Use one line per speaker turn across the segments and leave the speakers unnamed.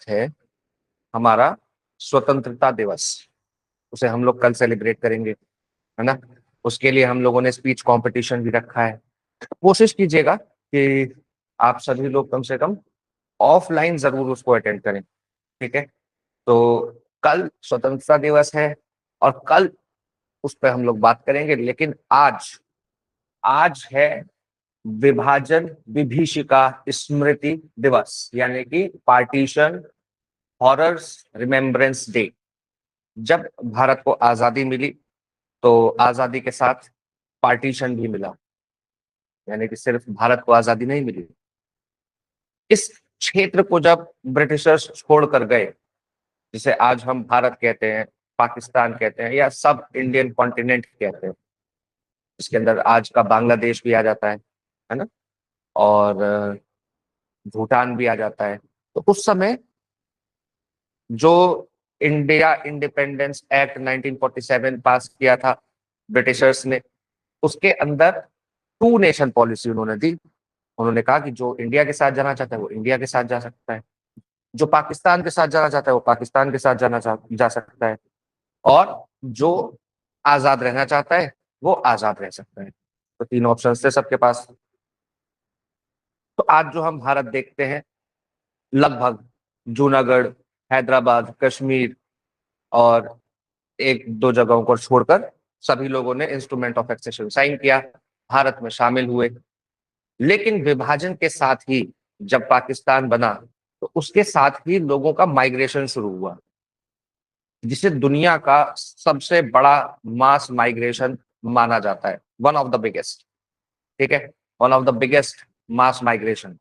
है हमारा स्वतंत्रता दिवस। उसे हम लोग कल सेलिब्रेट करेंगे, है ना। उसके लिए हम लोगों ने स्पीच कंपटीशन भी रखा है। कोशिश कीजिएगा कि आप सभी लोग कम से कम ऑफलाइन जरूर उसको अटेंड करें, ठीक है। तो कल स्वतंत्रता दिवस है और कल उस पर हम लोग बात करेंगे, लेकिन आज आज है विभाजन विभीषिका स्मृति दिवस, यानी कि पार्टीशन हॉरर्स रिमेम्बरेंस डे। जब भारत को आजादी मिली तो आजादी के साथ पार्टीशन भी मिला, यानी कि सिर्फ भारत को आजादी नहीं मिली, इस क्षेत्र को जब ब्रिटिशर्स छोड़कर गए, जिसे आज हम भारत कहते हैं, पाकिस्तान कहते हैं, या सब इंडियन कॉन्टिनेंट कहते हैं, इसके अंदर आज का बांग्लादेश भी आ जाता है ना, और भूटान भी आ जाता है। तो उस समय जो इंडिया इंडिपेंडेंस एक्ट 1947 पास किया था ब्रिटिशर्स ने, उसके अंदर टू नेशन पॉलिसी उन्होंने दी। उन्होंने कहा कि जो इंडिया के साथ जाना चाहता है वो इंडिया के साथ जा सकता है, जो पाकिस्तान के साथ जाना चाहता है वो पाकिस्तान के साथ जा सकता है, और जो आजाद रहना चाहता है वो आजाद रह सकता है। तो तीन ऑप्शन थे सबके पास। तो आज जो हम भारत देखते हैं, लगभग जूनागढ़, हैदराबाद, कश्मीर और एक दो जगहों को छोड़कर सभी लोगों ने इंस्ट्रूमेंट ऑफ एक्सेशन साइन किया, भारत में शामिल हुए। लेकिन विभाजन के साथ ही जब पाकिस्तान बना तो उसके साथ ही लोगों का माइग्रेशन शुरू हुआ, जिसे दुनिया का सबसे बड़ा मास माइग्रेशन माना जाता है, वन ऑफ द बिगेस्ट, ठीक है, one of the biggest mass migration.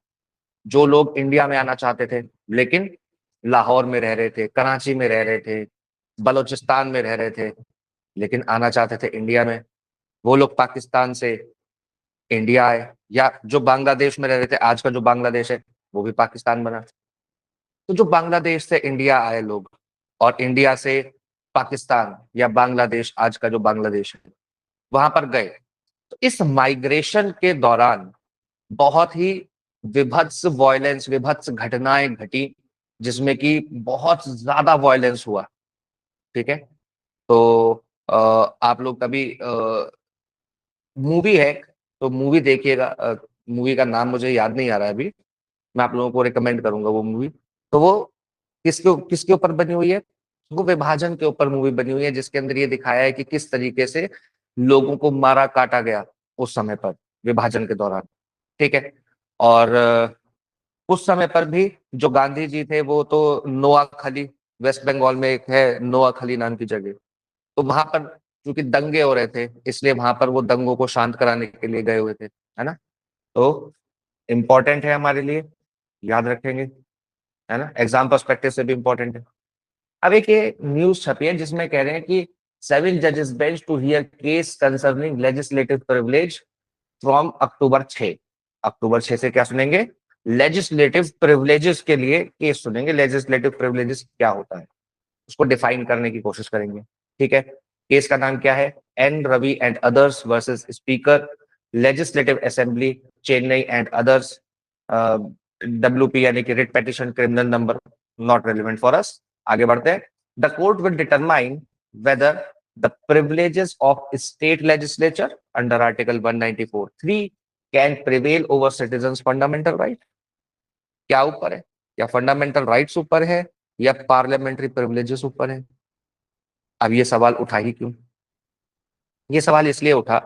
जो लोग इंडिया में आना चाहते थे लेकिन लाहौर में रह रहे थे, कराची में रह रहे थे, बलूचिस्तान में रह रहे थे, लेकिन आना चाहते थे इंडिया में, वो लोग पाकिस्तान से इंडिया आए, या जो बांग्लादेश में रह रहे थे, आज का जो बांग्लादेश है वो भी पाकिस्तान बना। तो जो बांग्लादेश से इंडिया आए लोग और इंडिया से पाकिस्तान या बांग्लादेश, आज का जो बांग्लादेश है, वहां पर गए, तो इस माइग्रेशन के दौरान बहुत ही विभत्स वॉयलेंस, विभत्स घटनाएं घटी, जिसमें कि बहुत ज्यादा वॉयलेंस हुआ, ठीक है। तो आप लोग कभी मूवी है तो मूवी देखिएगा, मूवी का नाम मुझे याद नहीं आ रहा है अभी, मैं आप लोगों को रिकमेंड करूंगा वो मूवी। तो वो किसके किसके ऊपर बनी हुई है? वो विभाजन के ऊपर मूवी बनी हुई है, जिसके अंदर ये दिखाया है कि किस तरीके से लोगों को मारा काटा गया उस समय पर, विभाजन के दौरान, ठीक है। और उस समय पर भी जो गांधी जी थे वो तो नोआखली, वेस्ट बंगाल में एक है नोआखली नाम की जगह, तो वहां पर क्योंकि दंगे हो रहे थे, इसलिए वहां पर वो दंगों को शांत कराने के लिए गए हुए थे, है ना। तो इम्पोर्टेंट है हमारे लिए, याद रखेंगे, है ना, एग्जाम पर्सपेक्टिव से भी इम्पोर्टेंट है। अब एक ये न्यूज छपी है जिसमें कह रहे हैं कि 7 जजेस bench to hear case concerning legislative privilege from October 6। अक्टूबर 6 से क्या सुनेंगे? लेजिस्लेटिव प्रिविलेजेस के लिए केस सुनेंगे। लेजिस्लेटिव प्रिविलेजेस क्या होता है उसको डिफाइन करने की कोशिश करेंगे, ठीक है। केस का नाम क्या है? N Ravi and others versus speaker legislative assembly Chennai and others, WP यानी कि writ petition criminal number, not relevant for us. आगे बढ़ते हैं। The court will determine whether the privileges of state legislature under article 194(3) can prevail over citizens fundamental right. क्या ऊपर है? क्या fundamental rights ऊपर है या पार्लियामेंट्री प्रिविलेजेस ऊपर है? अब ये सवाल उठा ही क्यों? ये सवाल इसलिए उठा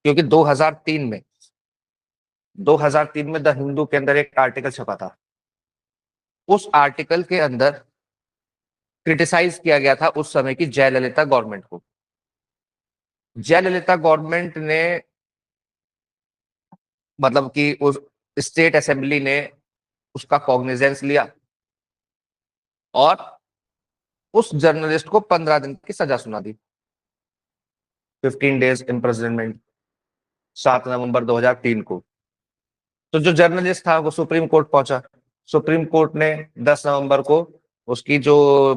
क्योंकि 2003 में द हिंदू के अंदर एक आर्टिकल छपा था। उस आर्टिकल के अंदर क्रिटिसाइज किया गया था उस समय की जयललिता गवर्नमेंट को। जयललिता गवर्नमेंट ने, मतलब कि उस स्टेट असेंबली ने उसका कॉग्निजेंस लिया और उस जर्नलिस्ट को 15 दिन की सजा सुना दी, 15 days इम्प्रिजनमेंट, 7 नवंबर 2003 को। तो जो जर्नलिस्ट था वो सुप्रीम कोर्ट पहुंचा। सुप्रीम कोर्ट ने 10 नवंबर को उसकी जो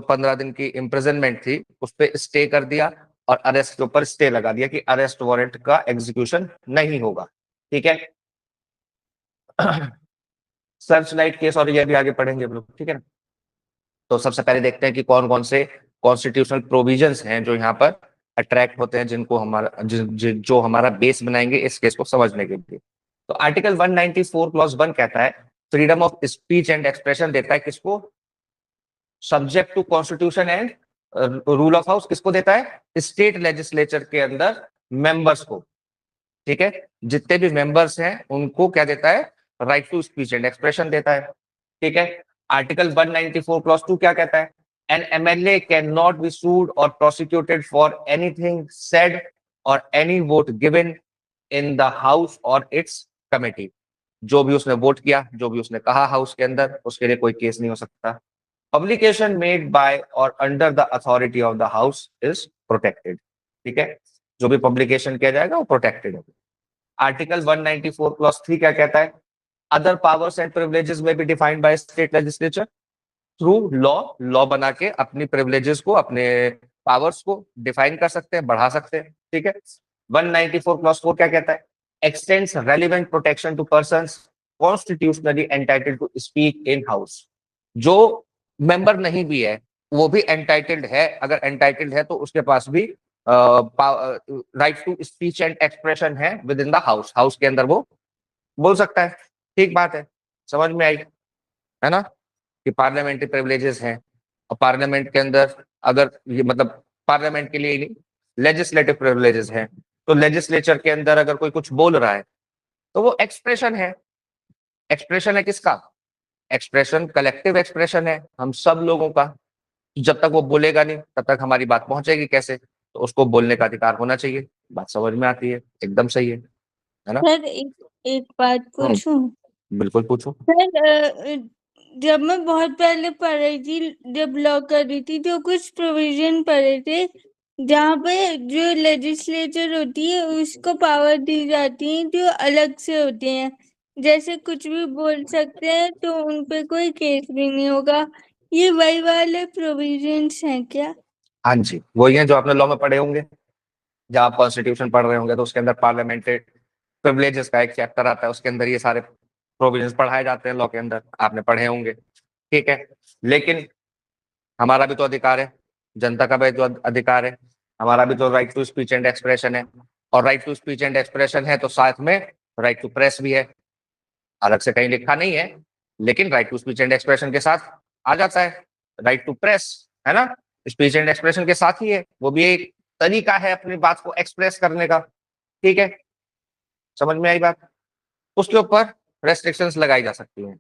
15 दिन की इम्प्रिजनमेंट थी उस पर स्टे कर दिया और अरेस्ट के ऊपर स्टे लगा दिया कि अरेस्ट वारंट का एग्जीक्यूशन नहीं होगा, ठीक है। सर्च लाइट केस और ये भी आगे पढ़ेंगे हम लोग, ठीक है ना। तो सबसे पहले देखते हैं कि कौन कौन से कॉन्स्टिट्यूशनल प्रोविजंस हैं जो यहाँ पर अट्रैक्ट होते हैं, जिनको हमारा जो हमारा बेस बनाएंगे इस केस को समझने के लिए। तो आर्टिकल 194 क्लॉज 1 कहता है freedom of speech and expression देता है किसको, subject to constitution and rule of house. किसको देता है, स्टेट लेजिस्लेचर के अंदर मेंबर्स को, ठीक है, जितने भी मेंबर्स हैं उनको क्या देता है, right to speech and expression देता है, ठीक है। आर्टिकल 194 क्लॉज 2 क्या कहता है, an MLA can not be sued और प्रोसिक्यूटेड फॉर एनीथिंग सेड और any vote given in the house और इट्स कमेटी। जो भी उसने वोट किया, जो भी उसने कहा हाउस के अंदर, उसके लिए कोई केस नहीं हो सकता। पब्लिकेशन मेड बाय और under the authority of the house is protected, ठीक है, जो भी पब्लिकेशन किया जाएगा वो प्रोटेक्टेड है। आर्टिकल 194 क्लॉज 3 क्या कहता है, अदर पावर्स एंड प्रिविलेजेस में be defined by state legislature through law. Law बना के अपनी प्रिविलेजेस को, अपने पावर्स को डिफाइन कर सकते हैं, बढ़ा सकते हैं, ठीक है। 194 क्लॉज 4 क्या कहता है, extends relevant protection to persons constitutionally entitled to speak in house. जो मेंबर नहीं भी है वो भी एंटाइटल्ड है, अगर एंटाइटल्ड है तो उसके पास भी right to speech and expression है within the house, house के अंदर वो बोल सकता है, ठीक बात है, समझ में आई, है ना, कि पार्लियामेंट्री प्रिविलेजेस हैं। और पार्लियामेंट के अंदर अगर ये मतलब पार्लियामेंट के लिए ही नहीं, लेजिस्लेटिव प्रिविलेजेस हैं, तो लेजिस्लेचर के अंदर अगर कोई कुछ बोल रहा है तो वो एक्सप्रेशन है। एक्सप्रेशन है किसका, एक्सप्रेशन कलेक्टिव एक्सप्रेशन है हम सब लोगों का। जब तक वो बोलेगा नहीं तब तक हमारी बात पहुंचेगी कैसे, तो उसको बोलने का अधिकार होना चाहिए। बात समझ में आती है, एकदम सही है ना।
सर एक एक बात पूछूं।
बिल्कुल पूछो।
सर जब मैं बहुत पहले पढ़ रही थी, जब लॉ कर रही थी, तो कुछ प्रोविजन पढ़े थे जहाँ पे जो लेजिस्लेचर होती है उसको पावर दी जाती है जो अलग से होते हैं, जैसे कुछ भी बोल सकते हैं तो उन पे कोई केस भी नहीं होगा। ये वही वाले प्रोविजंस हैं क्या?
हाँ जी, वही है जो आपने लॉ में पढ़े होंगे, जब आप कॉन्स्टिट्यूशन पढ़ रहे होंगे तो उसके अंदर पार्लियामेंट्री प्रिविलेजेस का एक चैप्टर आता है, उसके अंदर ये सारे प्रोविजंस पढ़ाए जाते हैं लॉ के अंदर, आपने पढ़े होंगे, ठीक है। लेकिन हमारा भी तो अधिकार है, जनता का भी तो अधिकार है, हमारा भी तो right to speech and expression है। और right to speech and expression है तो साथ में राइट टू प्रेस भी है, अलग से कहीं लिखा नहीं है, लेकिन right to speech and expression के साथ आ जाता है राइट टू प्रेस, है ना। स्पीच एंड एक्सप्रेशन के साथ ही है, वो भी एक तरीका है अपनी बात को एक्सप्रेस करने का, ठीक है, समझ में आई बात। उसके ऊपर रेस्ट्रिक्शंस लगाई जा सकती हैं।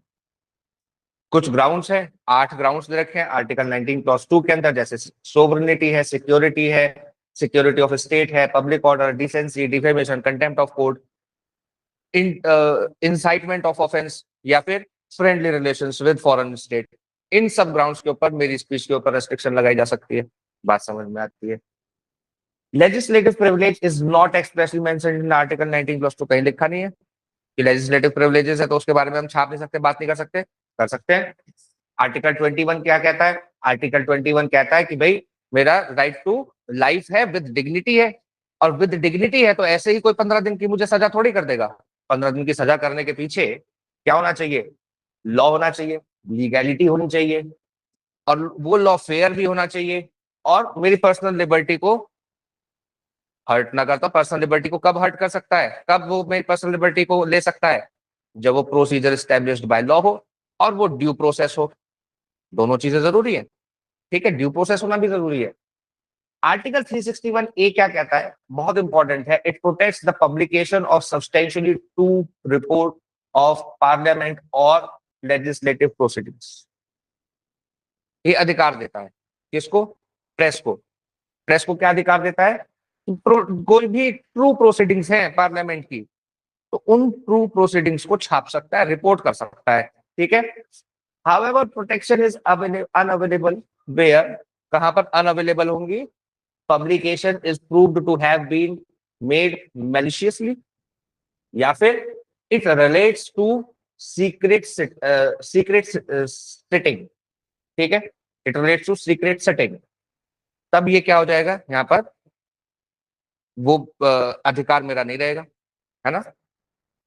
कुछ ग्राउंड्स हैं, 8 ग्राउंड्स दे रखे हैं आर्टिकल 19 क्लॉज 2 के अंदर, जैसे सोवरेनिटी है, सिक्योरिटी ऑफ स्टेट है, public order, decency, defamation, contempt of court, incitement of offence, या फिर friendly relations with foreign state. इन सब ग्राउंड्स के ऊपर मेरी स्पीच के ऊपर रेस्ट्रिक्शन लगाई जा सकती है। बात समझ में आती है। Legislative privilege is not expressly mentioned in article 19 plus 2, कहीं लिखा नहीं है कि लेजिस्लेटिव प्रिविलेजेस है तो उसके बारे में हम छाप नहीं सकते, बात नहीं कर सकते, कर सकते हैं। आर्टिकल 21 क्या कहता है, आर्टिकल 21 कहता है कि भाई मेरा राइट टू लाइफ है विद डिग्निटी है, और विद डिग्निटी है तो ऐसे ही कोई 15 दिन की मुझे सजा थोड़ी कर देगा। 15 दिन की सजा करने के पीछे क्या होना चाहिए, लॉ होना चाहिए, लीगैलिटी होनी चाहिए, और वो लॉ फेयर भी होना चाहिए, और मेरी पर्सनल लिबर्टी को हर्ट ना करता। पर्सनल लिबर्टी को कब हर्ट कर सकता है, कब वो मेरी पर्सनल लिबर्टी को ले सकता है, जब वो प्रोसीजर स्टैब्लिश्ड बाय लॉ हो और वो ड्यू प्रोसेस हो। दोनों चीजें जरूरी है, ठीक है, ड्यू प्रोसेस होना भी जरूरी है। आर्टिकल 361 ए क्या कहता है, बहुत इंपॉर्टेंट है, it protects the publication of substantially to report of parliament और लेजिस्लेटिव प्रोसीडिंग्स। ये अधिकार देता है किसको, प्रेस को। प्रेस को क्या अधिकार देता है, कोई भी ट्रू प्रोसीडिंग्स हैं पार्लियामेंट की तो उन ट्रू प्रोसीडिंग्स को छाप सकता है, रिपोर्ट कर सकता है, ठीक है। However protection is unavailable where, कहां पर अनअवेलेबल होंगी, publication is proved to have been made maliciously, या फिर it relates to secret sitting, ठीक है, it relates to secret sitting, तब ये क्या हो जाएगा, यहाँ पर वो अधिकार मेरा नहीं रहेगा, है ना,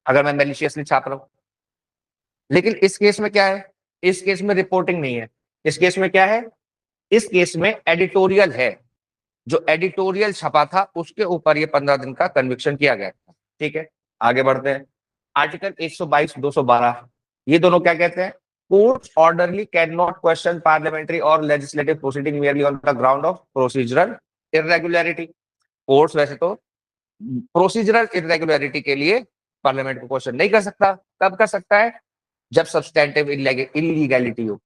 अगर मैं मैलिशियसली छाप रहा हूं। लेकिन इस केस में क्या है, इस केस में रिपोर्टिंग नहीं है, इस केस में क्या है, इस केस में एडिटोरियल है, जो एडिटोरियल छपा था उसके ऊपर ये 15 दिन का कन्विक्शन किया गया था। ठीक है, आगे बढ़ते हैं। आर्टिकल 122 212 ये दोनों क्या कहते हैं, court ordinarily can not question parliamentary और legislative proceeding merely on the ground of procedural irregularity. Courts वैसे तो प्रोसीजरल इरेगुलरिटी के लिए पार्लियामेंट को क्वेश्चन नहीं कर सकता, कब कर सकता है, जब सब्सटेंटिव इलीगैलिटी हो,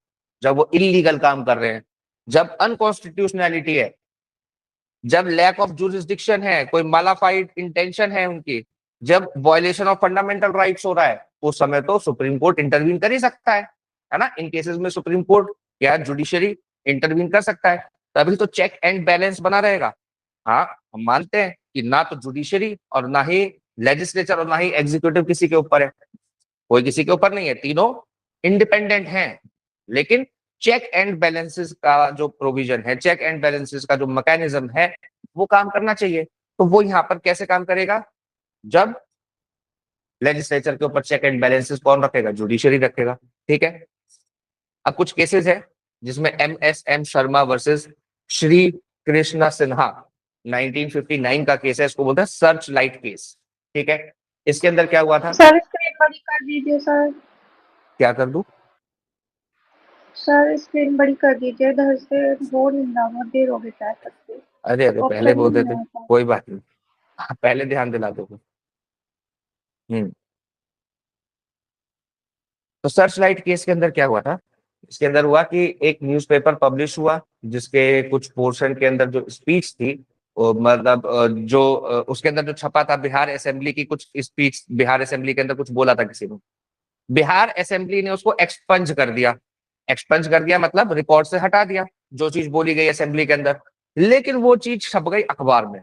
जब वो इलीगल काम कर रहे हैं, जब अनकॉन्स्टिट्यूशनैलिटी है, जब लैक ऑफ जुरिस्डिक्शन है, कोई मालाफाइड इंटेंशन है उनकी, जब वायलेशन ऑफ फंडामेंटल राइट्स हो रहा है, उस समय तो सुप्रीम कोर्ट इंटरवीन कर ही सकता है ना। इन केसेस में सुप्रीम कोर्ट या जुडिशरी इंटरवीन कर सकता है, तभी तो चेक एंड बैलेंस बना रहेगा। हाँ, हम मानते हैं कि ना तो जुडिशरी और ना ही लेजिस्लेचर और ना ही एग्जीक्यूटिव किसी के ऊपर है, कोई किसी के ऊपर नहीं है, तीनों इंडिपेंडेंट हैं। लेकिन चेक एंड बैलेंसेस का जो प्रोविजन है, चेक एंड बैलेंसेस का जो मैकेनिज्म है, वो काम करना चाहिए। तो वो यहाँ पर कैसे काम करेगा, जब लेजिस्लेचर के ऊपर चेक एंड बैलेंसेस कौन रखेगा, जुडिशरी रखेगा। ठीक है, अब कुछ केसेस है जिसमें MSM शर्मा वर्सेस श्री कृष्णा सिन्हा 1959 का केस है, इसको बोलते हैं सर्च लाइट केस। ठीक है, इसके अंदर क्या हुआ था,
सर स्क्रीन बड़ी कर दीजिए सर।
क्या कर दूं,
सर स्क्रीन बड़ी कर दीजिए, इधर से हो नहीं रहा, बहुत देर हो गई टाइप करते।
अरे अरे पहले
ऑप्शन
बोल
नहीं
देते,
आ रहा।
कोई बात नहीं, पहले ध्यान दिला दो। हम्म, तो सर्च लाइट केस के अंदर क्या हुआ था, इसके अंदर हुआ कि एक न्यूज़पेपर पब्लिश हुआ जिसके कुछ पोर्शन के अंदर जो स्पीच थी, मतलब जो उसके अंदर जो छपा था बिहार असेंबली की कुछ स्पीच, बिहार असेंबली के अंदर कुछ बोला था किसी ने, बिहार असेंबली ने उसको एक्सपंज कर दिया। एक्सपंज कर दिया मतलब रिकॉर्ड से हटा दिया जो चीज बोली गई असेंबली के अंदर, लेकिन वो चीज छप गई अखबार में।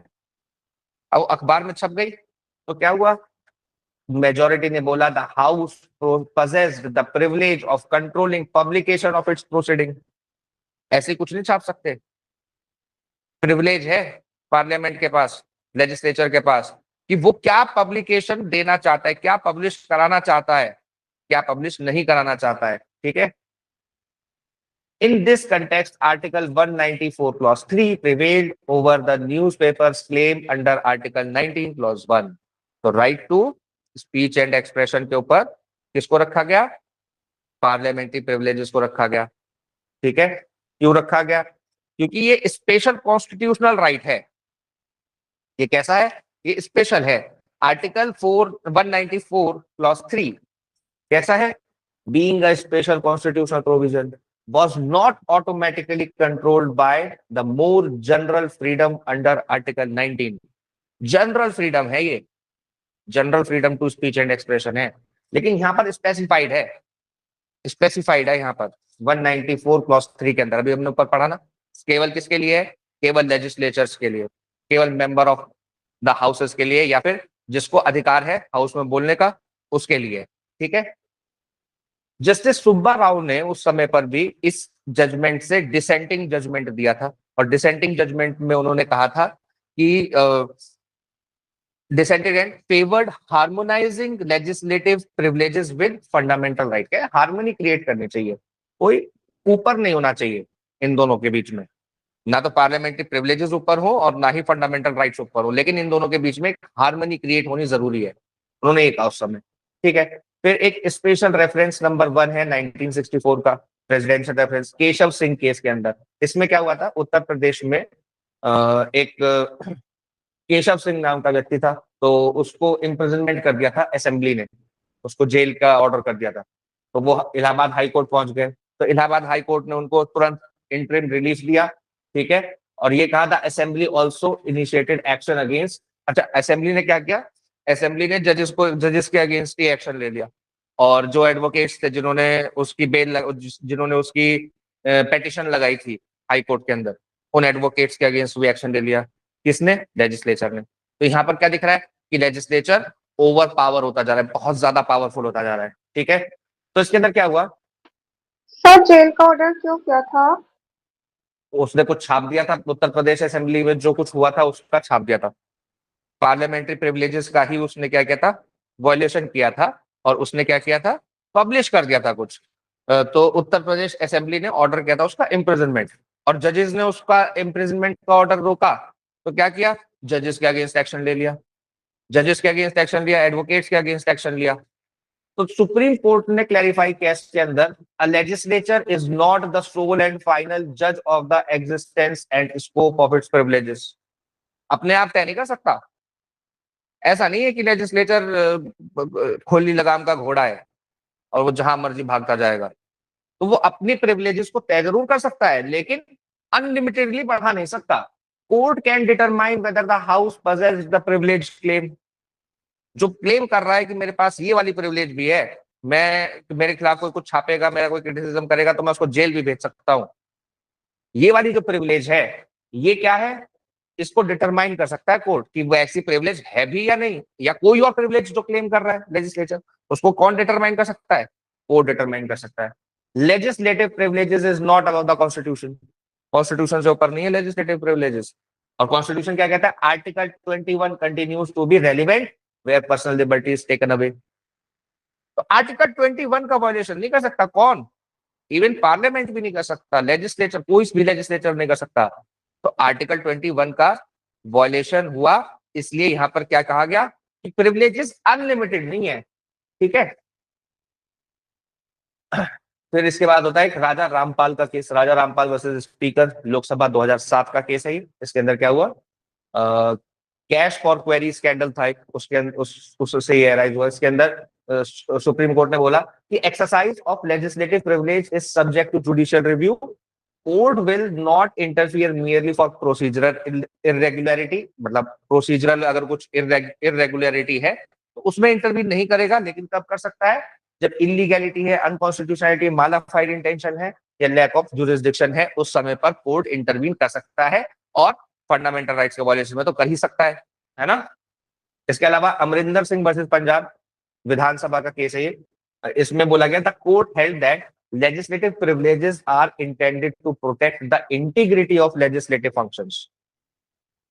अब अखबार में छप गई तो क्या हुआ, मेजोरिटी ने बोला the house possessed the privilege of controlling publication of its proceeding. ऐसे कुछ नहीं छाप सकते, प्रिविलेज है पार्लियामेंट के पास, लेजिस्लेचर के पास, कि वो क्या पब्लिकेशन देना चाहता है, क्या पब्लिश कराना चाहता है, क्या पब्लिश नहीं कराना चाहता है। ठीक है, in this context article 194 clause 3 prevailed over the newspaper's claim under article 19 clause 1। तो right to speech and expression के ऊपर किसको रखा गया, पार्लियामेंट्री प्रिविलेजेस को रखा गया। ठीक है, क्यों रखा गया, क्योंकि ये स्पेशल कॉन्स्टिट्यूशनल राइट है। ये कैसा है, ये स्पेशल है। आर्टिकल 194 क्लॉज 3 कैसा है, being a special constitutional provision was not automatically controlled by the more general freedom under article 19। General freedom है ये, general freedom to speech and expression है, लेकिन यहां पर स्पेसिफाइड है, स्पेसिफाइड है यहाँ पर 194 क्लॉज 3 के अंदर। अभी हमने ऊपर पढ़ा ना, केवल किसके लिए है, केवल लेजिस्लेचर्स के लिए, केवल मेंबर ऑफ द हाउसेस के लिए, या फिर जिसको अधिकार है हाउस में बोलने का, उसके लिए। ठीक है, जस्टिस सुब्बा राव ने उस समय पर भी इस जजमेंट से डिसेंटिंग जजमेंट दिया था, और डिसेंटिंग जजमेंट में उन्होंने कहा था कि dissented favoured harmonising legislative privileges with fundamental right. क्या हार्मनी क्रिएट करनी चाहिए, कोई ऊपर नहीं होना चाहिए इन दोनों के बीच में, ना तो पार्लियामेंट्री प्रिविलेजेस ऊपर हो और ना ही फंडामेंटल राइट्स ऊपर हो, लेकिन इन दोनों के बीच में एक हार्मनी क्रिएट होनी जरूरी है, उन्होंने ये कहा उस समय। ठीक है, फिर एक स्पेशल रेफरेंस नंबर 1 है 1964 का presidential reference Keshav Singh case के अंदर। इसमें क्या हुआ था, उत्तर प्रदेश में एक केशव सिंह नाम का व्यक्ति था, तो उसको इम्प्रिजनमेंट कर दिया था असेंबली ने, उसको जेल का ऑर्डर कर दिया था। तो वो इलाहाबाद हाई कोर्ट पहुंच गए, तो इलाहाबाद हाई कोर्ट ने उनको तुरंत इंटरिम रिलीफ दिया। ठीक है, और ये कहा था assembly also initiated action against, अच्छा असेंबली ने क्या किया, असेंबली ने जजेस के अगेंस्ट ही एक्शन ले लिया, और जो एडवोकेट्स थे जिन्होंने उसकी जिन्होंने उसकी पेटिशन लगाई थी हाई कोर्ट के अंदर, उन एडवोकेट्स के अगेंस्ट भी एक्शन ले लिया। किसने, लेजिस्लेचर ने। तो यहाँ पर क्या दिख रहा है कि लेजिस्लेचर ओवर पावर होता जा रहा है, बहुत ज्यादा पावरफुल होता जा रहा है। ठीक है, तो इसके अंदर क्या हुआ,
सर जेल का ऑर्डर क्यों किया था?
उसने कुछ छाप दिया था उत्तर प्रदेश असेंबली में, जो कुछ हुआ था उसका छाप दिया था, पार्लियामेंट्री प्रिविलेजेस का ही उसने क्या किया था, वॉयलेशन किया था, और उसने क्या किया था, पब्लिश कर दिया था कुछ, तो उत्तर प्रदेश असेंबली ने ऑर्डर किया था उसका इम्प्रिजनमेंट, और जजेस ने उसका इम्प्रिजनमेंट का ऑर्डर रोका, तो क्या किया, जजेस के अगेंस्ट एक्शन ले लिया, जजेस के अगेंस्ट एक्शन लिया, एडवोकेट्स के अगेंस्ट एक्शन लिया। तो सुप्रीम कोर्ट ने क्लैरिफाई किया इसके अंदर, a legislature is not the sole and final जज of the existence and scope of its privileges. अपने आप तय नहीं कर सकता, ऐसा नहीं है कि लेजिस्लेचर खोली लगाम का घोड़ा है और वो जहां मर्जी भागता जाएगा। तो वो अपनी प्रिविलेजेस को तय जरूर कर सकता है, लेकिन अनलिमिटेडली बढ़ा नहीं सकता। Court can determine whether the house possesses the privilege claim. जो क्लेम कर रहा है कि मेरे पास ये वाली प्रिविलेज भी है, मैं मेरे खिलाफ कोई कुछ छापेगा, मेरा कोई क्रिटिसिज्म करेगा, तो मैं उसको जेल भी भेज सकता हूं। ये वाली जो प्रिविलेज है, ये क्या है, इसको डिटरमाइन कर सकता है कोर्ट कि वो ऐसी प्रिविलेज है भी या नहीं, या कोई और प्रिविलेज जो क्लेम कर रहा है लेजिस्लेचर, उसको कौन डिटरमाइन कर सकता है, कोर्ट डिटरमाइन कर सकता है। Legislative privileges is not about the constitution, constitution से ऊपर नहीं है लेजिस्लेटिव प्रिविलेजेस। और कॉन्स्टिट्यूशन क्या कहता है, article 21 continues to be relevant where personal liberty is taken away. तो आर्टिकल 21 का वायलेशन नहीं कर सकता कौन, इवन पार्लियामेंट भी नहीं कर सकता, लेजिस्लेचर कोई भी लेजिस्लेचर नहीं कर सकता। तो आर्टिकल 21 का वॉयलेशन हुआ, इसलिए यहां पर क्या कहा गया कि प्रिविलेजेस अनलिमिटेड नहीं है, ठीक है। फिर इसके बाद होता है एक राजा रामपाल का केस, राजा रामपाल वर्सेस स्पीकर, लोकसभा 2007 का केस है। इसके अंदर क्या हुआ, कैश फॉर क्वेरी स्कैंडल था एक, उसके अंदर उससे ये अराइज हुआ। इसके अंदर सुप्रीम कोर्ट ने बोला कि exercise of legislative privilege is subject to judicial review, court will not interfere merely for procedural irregularity, मतलब प्रोसीजरल अगर कुछ इरेगुलरिटी है तो उसमें इंटरव्यू नहीं करेगा, लेकिन कब कर सकता है, जब इलीगैलिटी है, अनकॉन्स्टिट्यूशनलिटी, मालाफाइड इंटेंशन है या लैक ऑफ जुरिस्डिक्शन है, उस समय पर कोर्ट इंटरवीन कर सकता है, और फंडामेंटल राइट्स के वॉल्यूशन में तो कर ही सकता है ना। इसके अलावा अमरिंदर सिंह वर्सेस पंजाब विधानसभा का केस है ये। इसमें बोला गया the court held that legislative privileges are intended to protect the integrity of legislative functions।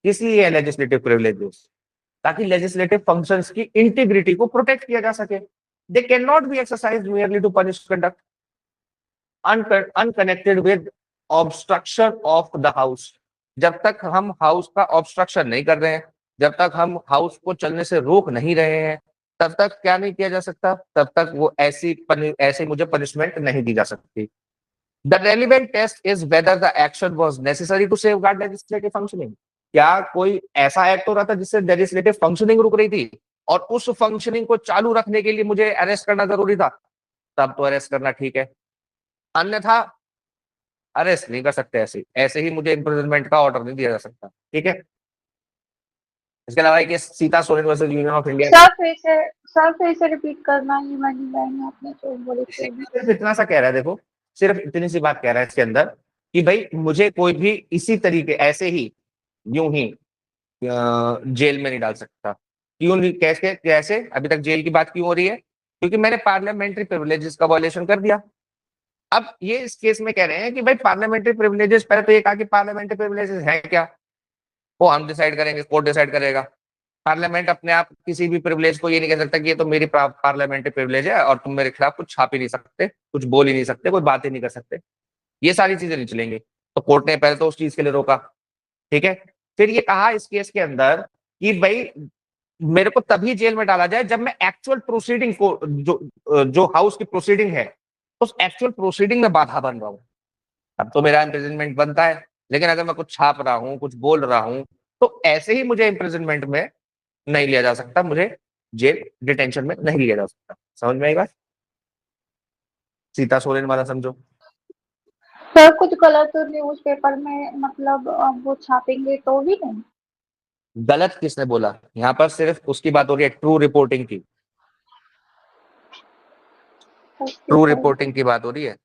इसलिए है legislative privileges, ताकि legislative functions की integrity को protect किया जा सके। They cannot be exercised merely to punish conduct unconnected with obstruction of the house। जब तक हम हाउस का ऑब्स्ट्रक्शन नहीं कर रहे हैं, जब तक हम हाउस को चलने से रोक नहीं रहे हैं, तब तक क्या नहीं किया जा सकता, तब तक वो ऐसी मुझे पनिशमेंट नहीं दी जा सकती। The relevant test is whether the action was necessary to safeguard legislative functioning. क्या कोई ऐसा एक्ट हो रहा था जिससे लेजिस्लेटिव फंक्शनिंग रुक रही थी, और उस फंक्शनिंग को चालू रखने के लिए मुझे अरेस्ट करना जरूरी था, तब तो अरेस्ट करना ठीक है, अन्यथा अरेस्ट नहीं कर सकते। ऐसे ही मुझे इम्प्रिजनमेंट का ऑर्डर नहीं दिया जा सकता, ठीक है। इसके अलावा एक Sita Soren versus union of India,
sir फिर से रिपीट करना, ये वाली लाइन आपने जो बोली थी।
सिर्फ इतना सा कह रहा है, देखो सिर्फ इतनी सी बात कह रहा है इसके अंदर कि भाई मुझे कोई भी इसी तरीके ऐसे ही यूं ही जेल में नहीं डाल सकता। क्यों नहीं, कैसे कैसे अभी तक जेल की बात क्यों हो रही है, क्योंकि मैंने पार्लियामेंट्री प्रिविलेजेस का वॉयलेशन कर दिया। अब ये इस केस में कह रहे हैं कि भाई पार्लियामेंट्री प्रिविलेजेस, पहले तो ये कहा कि पार्लियामेंट्री प्रिविलेजेस है क्या, वो हम डिसाइड करेंगे, कोर्ट डिसाइड करेगा। पार्लियामेंट अपने आप किसी भी प्रिविलेज को ये नहीं कह सकता कि ये तो मेरी पार्लियामेंट्री प्रिविलेज है और तुम मेरे खिलाफ कुछ छाप ही नहीं सकते, कुछ बोल ही नहीं सकते, कोई बात ही नहीं कर सकते, ये सारी चीजें नहीं चलेंगी। तो कोर्ट ने पहले तो उस चीज के लिए रोका, ठीक है। फिर ये कहा इस केस के अंदर कि भाई मेरे को तभी जेल में डाला जाए जब मैं एक्चुअल प्रोसीडिंग को, जो हाउस की प्रोसीडिंग है, उस एक्चुअल प्रोसीडिंग में बाधा बन रहा हूं, अब तो मेरा इम्प्रिजनमेंट बनता है। लेकिन अगर मैं कुछ छाप रहा हूं, कुछ बोल रहा हूं, तो ऐसे ही मुझे इम्प्रिजनमेंट में नहीं लिया जा सकता, मुझे जेल डिटेंशन में नहीं लिया जा सकता। समझ में आई बात, सीता सोरेन वाला समझो।
सर कुछ गलत न्यूज़पेपर में मतलब वो छापेंगे तो भी नहीं?
गलत किसने बोला, यहाँ पर सिर्फ उसकी बात हो रही है, ट्रू रिपोर्टिंग की, ट्रू रिपोर्टिंग की बात हो रही है।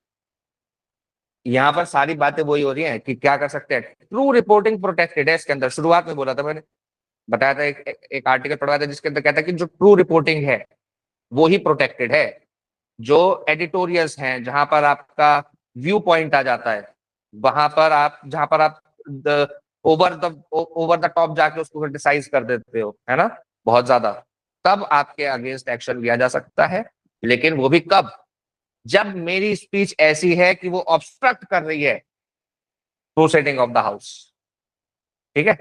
यहाँ पर सारी बातें वही हो रही हैं कि क्या कर सकते हैं, ट्रू रिपोर्टिंग प्रोटेक्टेड है। इसके अंदर शुरुआत में बोला था मैंने, बताया था, एक आर्टिकल पढ़वाया था जिसके अंदर कहता है कि जो ट्रू रिपोर्टिंग है वो ही प्रोटेक्टेड है। जो एडिटोरियल्स हैं, जहां पर आपका व्यू पॉइंट आ जाता है, वहां पर आप, जहां पर आप ओवर द टॉप जाके उसको क्रिटिसाइज कर देते हो, है ना, बहुत ज्यादा, तब आपके अगेंस्ट एक्शन लिया जा सकता है। लेकिन वो भी कब, जब मेरी स्पीच ऐसी है कि वो ऑब्स्ट्रक्ट कर रही है प्रोसीडिंग ऑफ द हाउस। ठीक है,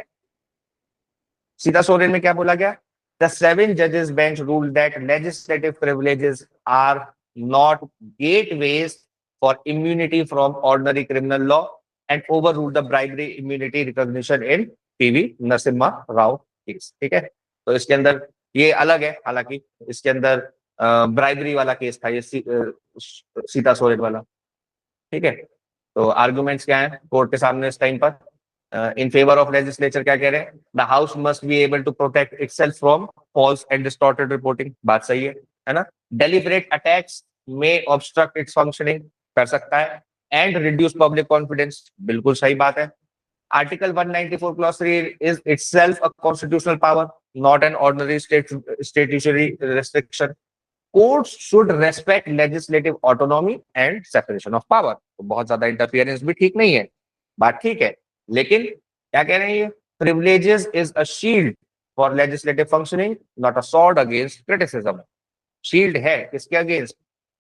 सीता सोरेन में क्या बोला गया? द 7 जजेस bench rule that legislative privileges are not gateways for immunity from ordinary criminal law and overrule the bribery immunity recognition in PV Narasimha Rao case. ठीक है, तो इसके अंदर ये अलग है, हालांकि इसके अंदर ब्राइबरी वाला केस था ये सीता सोरेन वाला। ठीक है, तो आर्गुमेंट्स क्या है कोर्ट के सामने इस टाइम पर? इन फेवर ऑफ लेजिस्लेचर क्या कह रहे हैं? The house must be able to protect itself from false and distorted reporting. बात सही है ना? डेलिबरेट अटैक्स में ऑब्स्ट्रक्ट इट्स फंक्शनिंग, कर सकता है, एंड रिड्यूस पब्लिक कॉन्फिडेंस, बिल्कुल सही बात है। Article 194 clause 3 is itself a constitutional power, not an ordinary statutory restriction. Courts should respect legislative autonomy and separation of power. तो बहुत ज्यादा इंटरफियरेंस भी ठीक नहीं है, बात ठीक है, लेकिन क्या कह रहे हैं? privileges is a shield for legislative functioning, not a sword against criticism. Shield है किसके अगेंस्ट?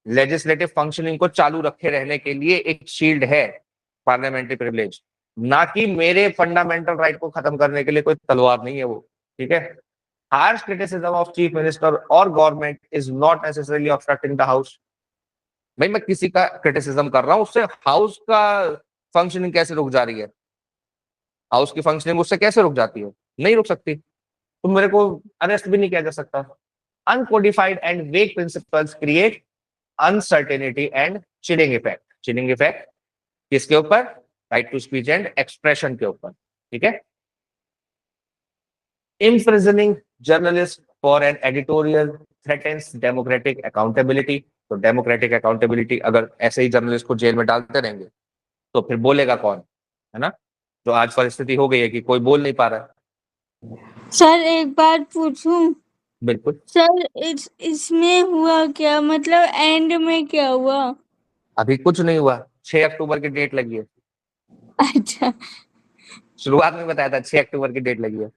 लेजिस्लेटिव फंक्शनिंग को चालू रखे रहने के लिए एक शील्ड है पार्लियामेंट्री प्रिविलेज, ना कि मेरे फंडामेंटल राइट को खत्म करने के लिए कोई तलवार नहीं है वो। ठीक है, harsh criticism of chief minister और government is not necessarily obstructing the house. भाई मैं किसी का क्रिटिसिज्म कर रहा हूं, उससे हाउस का फंक्शनिंग कैसे रुक जा रही है? हाउस की फंक्शनिंग उससे कैसे रुक जाती है? नहीं रुक सकती, तो मेरे को अरेस्ट भी नहीं किया जा सकता। Uncodified and vague principles create uncertainty and chilling effect. Chilling effect किसके ऊपर? Right to speech and expression के ऊपर। ठीक है, imprisoning journalists for an editorial threatens democratic accountability। तो डेमोक्रेटिक अकाउंटेबिलिटी, अगर ऐसे ही जर्नलिस्ट को जेल में डालते रहेंगे तो फिर बोलेगा कौन, है ना? तो आज परिस्थिति हो गई है कि कोई बोल नहीं पा रहा है।
सर एक बात पूछूं?
बिल्कुल।
सर इसमें हुआ क्या, मतलब एंड में क्या हुआ?
अभी कुछ नहीं हुआ, 6 अक्टूबर की डेट लगी है।
अच्छा,
शुरुआत में बताया था 6 अक्टूबर की डेट लगी है,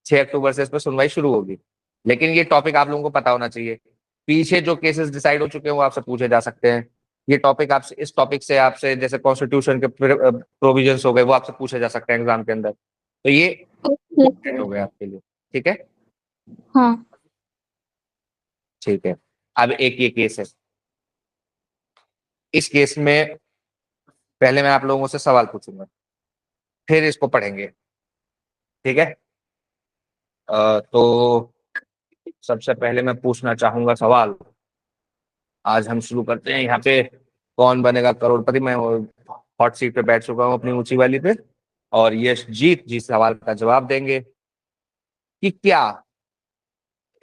6 अक्टूबर से इस पर सुनवाई शुरू होगी। लेकिन ये टॉपिक आप लोगों को पता होना चाहिए, पीछे जो केसेस डिसाइड हो चुके हैं वो आपसे पूछे जा सकते हैं। ये टॉपिक आपसे, इस टॉपिक से आपसे, जैसे कॉन्स्टिट्यूशन के प्रोविजंस हो गए, वो आपसे पूछे जा सकते हैं एग्जाम के अंदर। तो ये इम्पोर्टेंट हो गया आपके लिए। ठीक है,
हाँ
ठीक है। अब एक ये केस है, इस केस में पहले मैं आप लोगों से सवाल पूछूंगा, फिर इसको पढ़ेंगे। ठीक है, तो सबसे पहले मैं पूछना चाहूंगा सवाल। आज हम शुरू करते हैं। यहाँ पे कौन बनेगा करोड़पति, मैं हॉट सीट पे बैठ चुका हूँ अपनी ऊंची वाली पे, और यश जीत जी सवाल का जवाब देंगे कि क्या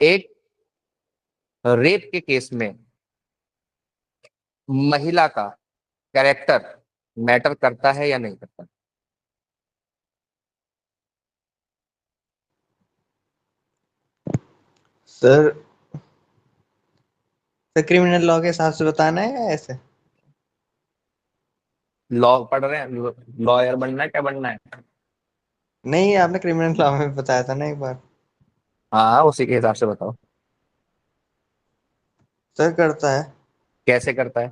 एक रेप के केस में महिला का कैरेक्टर मैटर करता है या नहीं करता?
सर क्रिमिनल लॉ के हिसाब से बताना है या ऐसे?
लॉ पढ़ रहे हैं, लॉयर बनना है, क्या बनना है?
नहीं, आपने क्रिमिनल लॉ में बताया था ना एक बार।
हाँ, उसी के हिसाब से बताओ।
सर करता है।
कैसे करता है?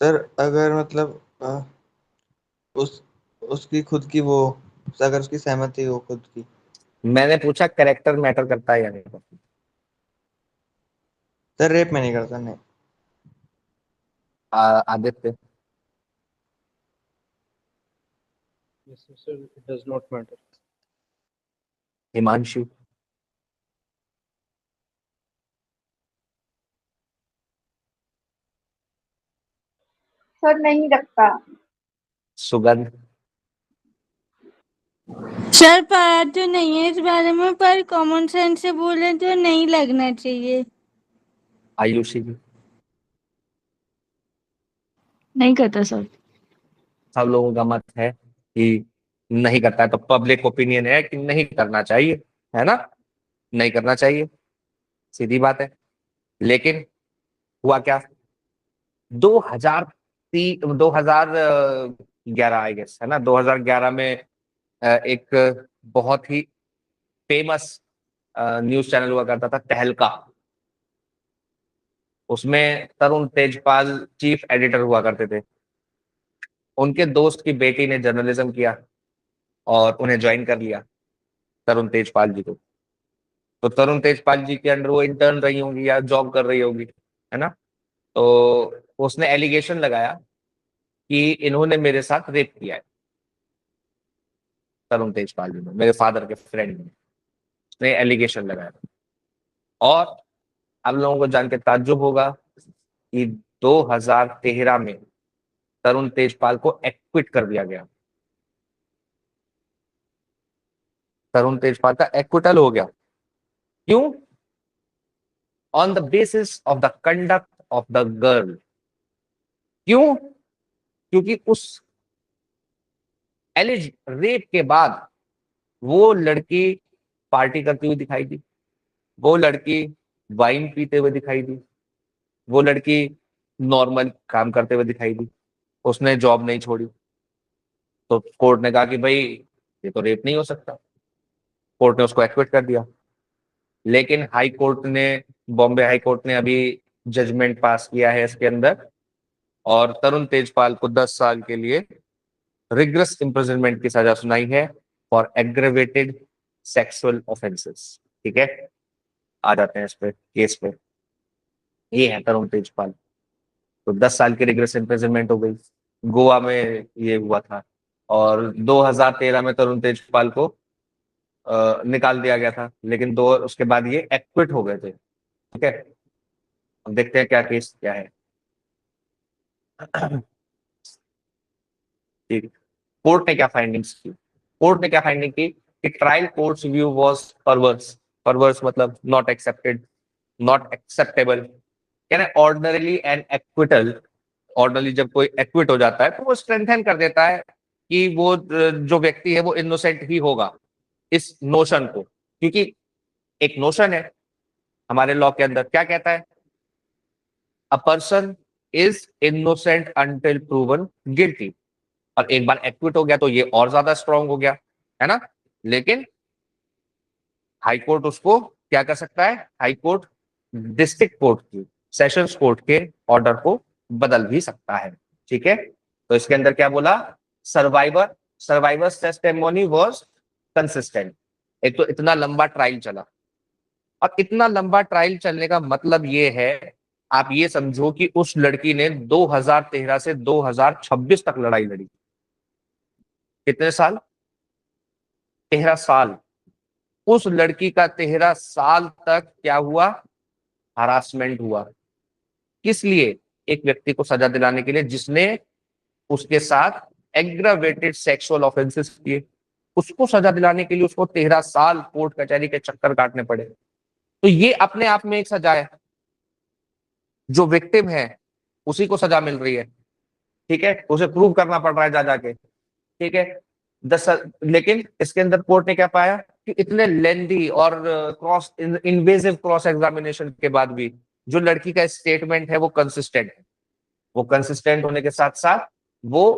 सर अगर मतलब उस उसकी खुद की वो, अगर उसकी सहमति हो खुद की।
मैंने पूछा कैरेक्टर मैटर करता है या नहीं करता?
सर रेप में नहीं करता, नहीं।
Aditya?
Yes, sir, it does not matter.
Himanshu?
Sir नहीं रखता।
सुगंध?
सर पढ़ा तो नहीं है इस बारे में, पर कॉमन सेंस से बोले तो नहीं लगना चाहिए।
आयुषी?
नहीं करता सर।
सब लोगों का मत है कि नहीं करता है, तो पब्लिक ओपिनियन है कि नहीं करना चाहिए, है ना? नहीं करना चाहिए, सीधी बात है। लेकिन हुआ क्या? 2011 आई गेस, है ना, 2011 में एक बहुत ही फेमस न्यूज चैनल हुआ करता था, तहलका। उसमें तरुण तेजपाल चीफ एडिटर हुआ करते थे। उनके दोस्त की बेटी ने जर्नलिज्म किया और उन्हें ज्वाइन कर लिया, तरुण तेजपाल जी को। तो तरुण तेजपाल जी के अंडर वो इंटर्न रही होंगी या जॉब कर रही होगी, है ना। तो उसने एलिगेशन लगाया कि इन्होंने मेरे साथ रेप किया है, तरुण तेजपाल जी ने, मेरे फादर के फ्रेंड ने, उसने एलिगेशन लगाया। और आप लोगों को जान के ताज्जुब होगा कि 2013 में तरुण तेजपाल को एक्विट कर दिया गया। तरुण तेजपाल का एक्विटल हो गया। क्यों? On the basis of the conduct of the girl. क्यों? क्योंकि उस एलिज रेप के बाद वो लड़की पार्टी करती हुई दिखाई दी, वो लड़की वाइन पीते हुए दिखाई दी, वो लड़की नॉर्मल काम करते हुए दिखाई दी, उसने जॉब नहीं छोड़ी। तो कोर्ट ने कहा कि भाई ये तो रेप नहीं हो सकता, कोर्ट ने उसको एक्विट कर दिया। लेकिन हाई कोर्ट ने, बॉम्बे हाई कोर्ट ने अभी जजमेंट पास किया है इसके अंदर, और तरुण तेजपाल को 10 साल के लिए रिग्रेस इम्प्रिजनमेंट की सजा सुनाई है फॉर एग्रेवेटेड सेक्सुअल ऑफेंसेस। ठीक है, आ जाते हैं इस पे, केस पे। ये है तरुण तेजपाल। तो 10 साल की रिग्रेस इम्प्रिजनमेंट हो गई, गोवा में ये हुआ था। और 2013 में तरुण तेजपाल को निकाल दिया गया था, लेकिन उसके बाद ये एक्विट हो गए थे। ठीक है, अब देखते हैं क्या केस क्या है। ठीक, कोर्ट ने क्या फाइंडिंग्स की? कोर्ट ने क्या फाइंडिंग की कि ट्रायल कोर्ट्स व्यू वाज परवर्स। परवर्स मतलब नॉट एक्सेप्टेड, नॉट एक्सेप्टेबल। कहना ऑर्डिनरीली एंड एक्विटल, ऑर्डिनरली जब कोई एक्विट हो जाता है तो वो स्ट्रेंथन कर देता है कि वो जो व्यक्ति है वो इनोसेंट ही होगा, इस नोशन को। क्योंकि एक नोशन है हमारे लॉ के अंदर, क्या कहता है? A person is innocent until proven guilty. और एक बार एक्विट हो गया तो ये और ज्यादा स्ट्रांग हो गया, है ना। लेकिन हाई कोर्ट उसको क्या कर सकता है? हाई कोर्ट डिस्ट्रिक्ट कोर्ट की, सेशंस कोर्ट के ऑर्डर को बदल भी सकता है। ठीक है, तो इसके अंदर क्या बोला? Survivors testimony was consistent. एक तो इतना लंबा ट्रायल चला, और इतना लंबा ट्रायल चलने का मतलब ये है, आप ये समझो कि उस लड़की ने 2013 से 2026 तक लड़ाई लड़ी। कितने साल? 13 साल। उस लड़की का 13 साल तक क्या हुआ? हरासमेंट हुआ। किस लिए? एक व्यक्ति को सजा दिलाने के लिए जिसने उसके साथ एग्रावेटेड सेक्सुअल ऑफेंसेस किए। उसको सजा दिलाने के लिए उसको 13 साल कोर्ट कचहरी के चक्कर काटने पड़े। तो ये अपने आप में एक सजा है। जो विक्टिम है उसी को सजा मिल रही है, ठीक है, उसे प्रूव करना पड़ रहा है जा जाके। ठीक है, लेकिन इसके अंदर कोर्ट ने क्या पाया कि इतने लेंदी और क्रॉस इन्वेजिव क्रॉस एग्जामिनेशन के बाद भी जो लड़की का स्टेटमेंट है वो कंसिस्टेंट है। वो कंसिस्टेंट होने के साथ साथ वो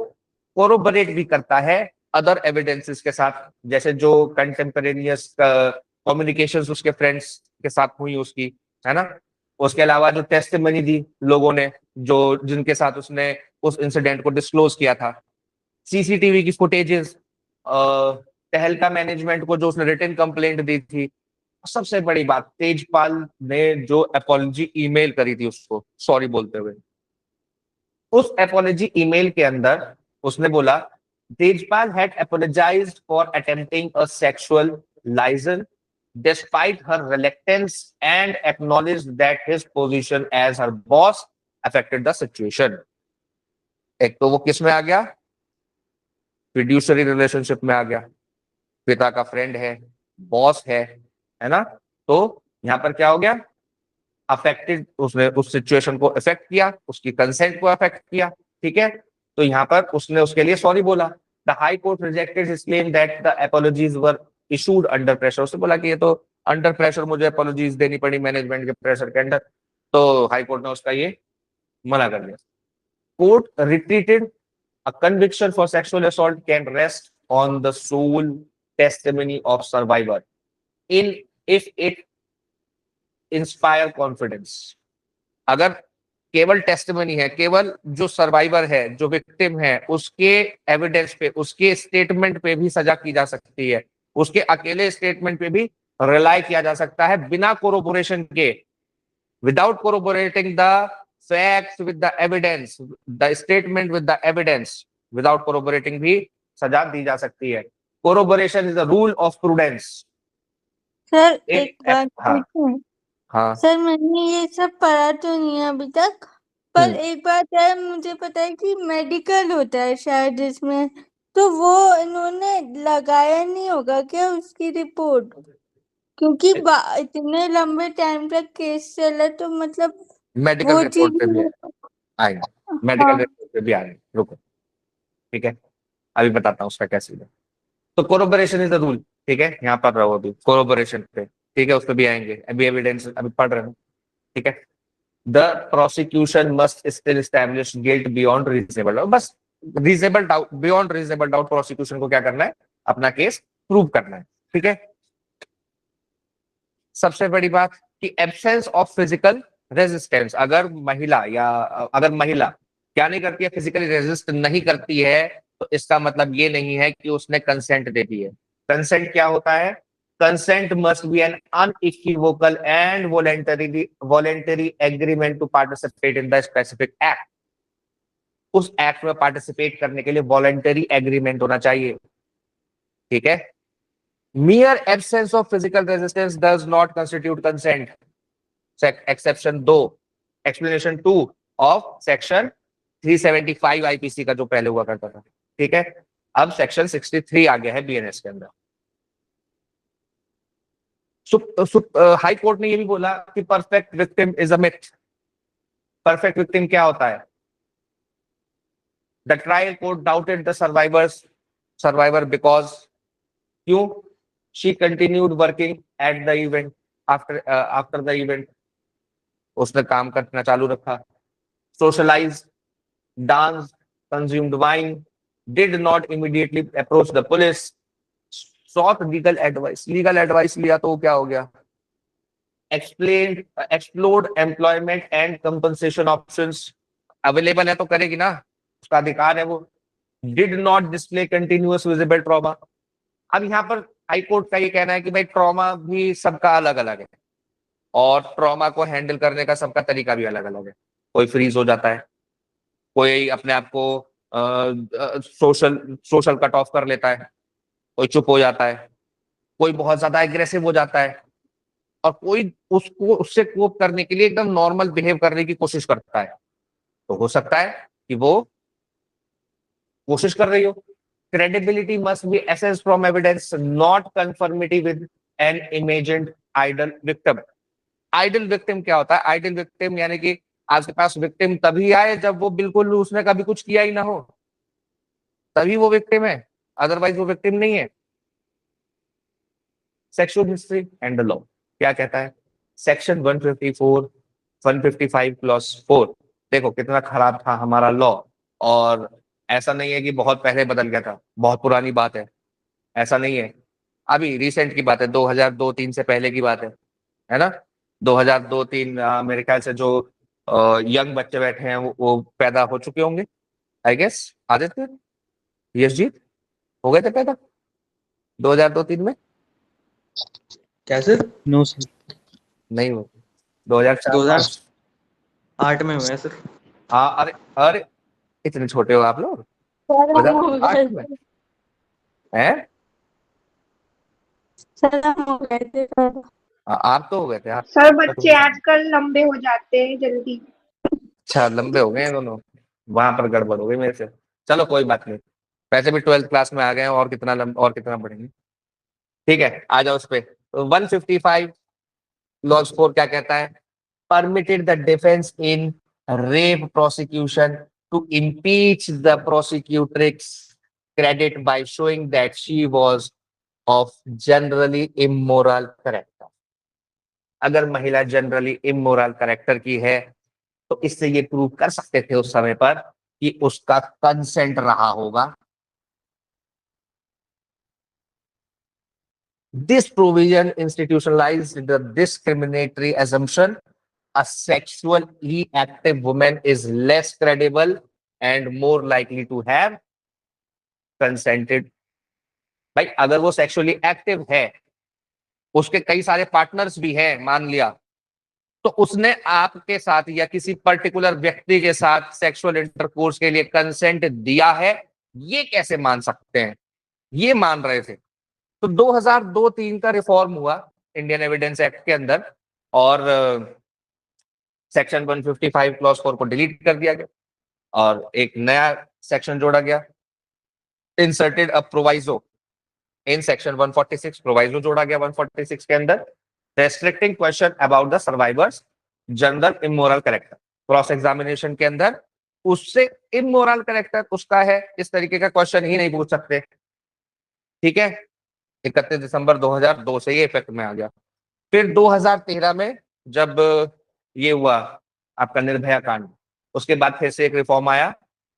कोरोबरेट भी करता है अदर एविडेंसेस के साथ, जैसे जो कंटेम्परेनियस कम्युनिकेशंस उसके फ्रेंड्स के साथ हुई उसकी, है ना। उसके अलावा जो टेस्टिमनी दी लोगों ने, जो जिनके साथ उसने उस इंसिडेंट को डिस्क्लोज किया था, सीसीटीवी की फुटेजेस, तहलका मैनेजमेंट को जो उसने रिटन कंप्लेंट दी थी, सबसे बड़ी बात तेजपाल ने जो अपॉलजी ईमेल करी थी उसको सॉरी बोलते हुए, उस अपॉलजी ईमेल के अंदर उसने बोला Tejpal had apologized for attempting a sexual liaison despite her reluctance and acknowledged that his position as her boss affected the situation। एक तो वो किस में आ गया? फिड्यूशरी रिलेशनशिप में आ गया, पिता का फ्रेंड है, बॉस है ना। तो यहां पर क्या हो गया? अफेक्टेड, उसने उस सिचुएशन को अफेक्ट किया, उसकी कंसेंट को अफेक्ट किया। ठीक है, तो यहां पर उसने उसके लिए सॉरी बोला। The high court rejected his claim that the apologies were issued under pressure. उसने बोला कि ये तो अंडर प्रेशर मुझे अपॉलजीज देनी पड़ी, मैनेजमेंट के प्रेशर के अंडर। तो हाई कोर्ट ने उसका ये मना कर दिया। Court retreated a conviction for sexual assault can rest on the sole testimony of survivor in if it inspire confidence। अगर केवल टेस्टिमनी है, केवल जो सर्वाइवर है, जो विक्टिम है, उसके एविडेंस पे, उसके स्टेटमेंट पे भी सजा की जा सकती है, उसके अकेले स्टेटमेंट पे भी रिलाई किया जा सकता है बिना कोरोबोरेशन के, without corroborating the facts with the evidence, the statement with the evidence, without corroborating भी सजा दी जा सकती है। Corroboration is the rule of prudence.
Sir एक बात
हाँ
पूछूं?
हाँ
सर मैंने ये सब पढ़ा तो नहीं है अभी तक, पर एक बात है, मुझे पता है कि मेडिकल होता है शायद इसमें, तो वो इन्होंने लगाया नहीं होगा क्या उसकी रिपोर्ट? क्योंकि इतने लंबे टाइम तक केस चला, तो मतलब
मेडिकल
वो
रिपोर्ट पे भी
चीज।
आएंगे, मेडिकल
हाँ
रिपोर्ट पे भी आएंगे, रुको, ठीक है, अभी बताता हूँ उसका कैसे है। तो कोरोबोरेशन इज द रूल, ठीक है, यहाँ पर रहो अभी कोरोबोरेशन पे, ठीक है, उस पर भी आएंगे, अभी एविडेंस अभी पढ़ रहे हैं, ठीक है। The prosecution must still establish guilt beyond reasonable doubt, बस reasonable doubt, beyond reasonable doubt prosecution को क्या करना है, अपना केस प्रूव करना है, ठीक है। सबसे बड़ी बात कि एब्सेंस ऑफ फिजिकल रेजिस्टेंस, अगर महिला क्या नहीं करती है, फिजिकली रेजिस्ट नहीं करती है, तो इसका मतलब ये नहीं है कि उसने कंसेंट दे दी है। कंसेंट क्या होता है? Consent must be an unequivocal and voluntary agreement to participate in the specific act. उस एक्ट में पार्टिसिपेट करने के लिए वॉलेंटरी एग्रीमेंट होना चाहिए, ठीक है। mere absence of physical resistance does not constitute consent, exception 2, explanation 2 of section 375 IPC का जो पहले हुआ करता था, ठीक है। अब सेक्शन 63 आ गया है बीएनएस के अंदर। हाई कोर्ट ने ये भी बोला कि perfect victim is a myth. Perfect victim क्या होता है? The trial court doubted the survivor because, क्यों? She continued working at the event, after the event, उसने काम करना चालू रखा, socialise, dance, consumed wine, did not immediately approach the police, sought legal advice, legal advice लिया तो क्या हो गया? Explored employment and compensation options, available है तो करेगी ना, उसका अधिकार है वो। Did not display continuous visible trauma. अब यहाँ पर हाई कोर्ट का ये कहना है कि भाई ट्रॉमा भी सबका अलग अलग है, और ट्रॉमा को हैंडल करने का सबका तरीका भी अलग अलग है। कोई फ्रीज हो जाता है, कोई अपने आप को सोशल कट ऑफ कर लेता है, कोई चुप हो जाता है, कोई बहुत ज्यादा एग्रेसिव हो जाता है, और कोई उससे कोप करने के लिए एकदम नॉर्मल बिहेव करने की कोशिश करता है। तो हो सकता है कि वो कोशिश कर रही हो। Credibility must be assessed from evidence, not conformity with an imagined ideal victim. Ideal victim क्या होता है? आइडल विक्टिम यानी कि आपके पास विक्टिम तभी आए जब वो बिल्कुल उसने कभी कुछ किया ही ना हो, तभी वो विक्टिम है, अदरवाइज वो विक्टिम नहीं है। Sexual history and the law क्या कहता है? सेक्शन 154 155 क्लॉज 4, देखो कितना खराब था हमारा लॉ, और ऐसा नहीं है कि बहुत पहले बदल गया था, बहुत पुरानी बात है, ऐसा नहीं है, अभी रिसेंट की बात है, 2002-3 से पहले की बात है ना। 2002-3 मेरे ख्याल से जो यंग बच्चे बैठे हैं वो पैदा हो चुके होंगे, आई गेस। आदित्य, यशजीत, हो गए थे पैदा 2002-3 में?
क्या सर?
No, sir.
नहीं हो, 2004
2008 में हुए हैं सर।
हाँ, अरे अरे इतने छोटे हो आप लोग,
सर हम हो
2008
गए
में
थे,
हैं?
सर हम हो गए थे सर।
आप तो हो गए थे आप।
सर बच्चे आजकल लंबे हो जाते हैं जल्दी।
अच्छा, लंबे हो गए हैं दोनों, वहां पर गड़बड़ हो गई मेरे से। चलो कोई बात नहीं, वैसे भी 12th क्लास में आ गए हैं, और कितना और कितना पढ़ेंगे, ठीक है। आ जाओ उस पे। 155 क्लॉज 4 क्या कहता है? Permitted the defence in rape prosecution to impeach the prosecutrix credit by showing that she was of generally immoral character। अगर महिला जनरली इमोरल कैरेक्टर की है, तो इससे ये प्रूव कर सकते थे उस समय पर कि उसका कंसेंट रहा होगा। This provision institutionalised the discriminatory assumption a sexually active woman is less credible and more likely to have consented. भाई अगर वो सेक्सुअली एक्टिव है, उसके कई सारे पार्टनर्स भी हैं मान लिया, तो उसने आपके साथ या किसी पर्टिकुलर व्यक्ति के साथ सेक्सुअल इंटरकोर्स के लिए कंसेंट दिया है, ये कैसे मान सकते हैं? ये मान रहे थे। तो 2002-3 का रिफॉर्म हुआ इंडियन एविडेंस एक्ट के अंदर और सेक्शन 155 क्लॉज 4 को डिलीट कर दिया गया और एक नया सेक्शन जोड़ा गया, inserted a proviso in section 146। Proviso जोड़ा गया 146 के अंदर, restricting question about the survivors general immoral character. Cross examination के अंदर उससे इमोरल कैरेक्टर उसका है, इस तरीके का क्वेश्चन ही नहीं पूछ सकते। ठीक है, 31 दिसंबर 2002 से ये इफेक्ट में आ गया। फिर 2013 में जब ये हुआ आपका निर्भया कांड, उसके बाद फिर से एक रिफॉर्म आया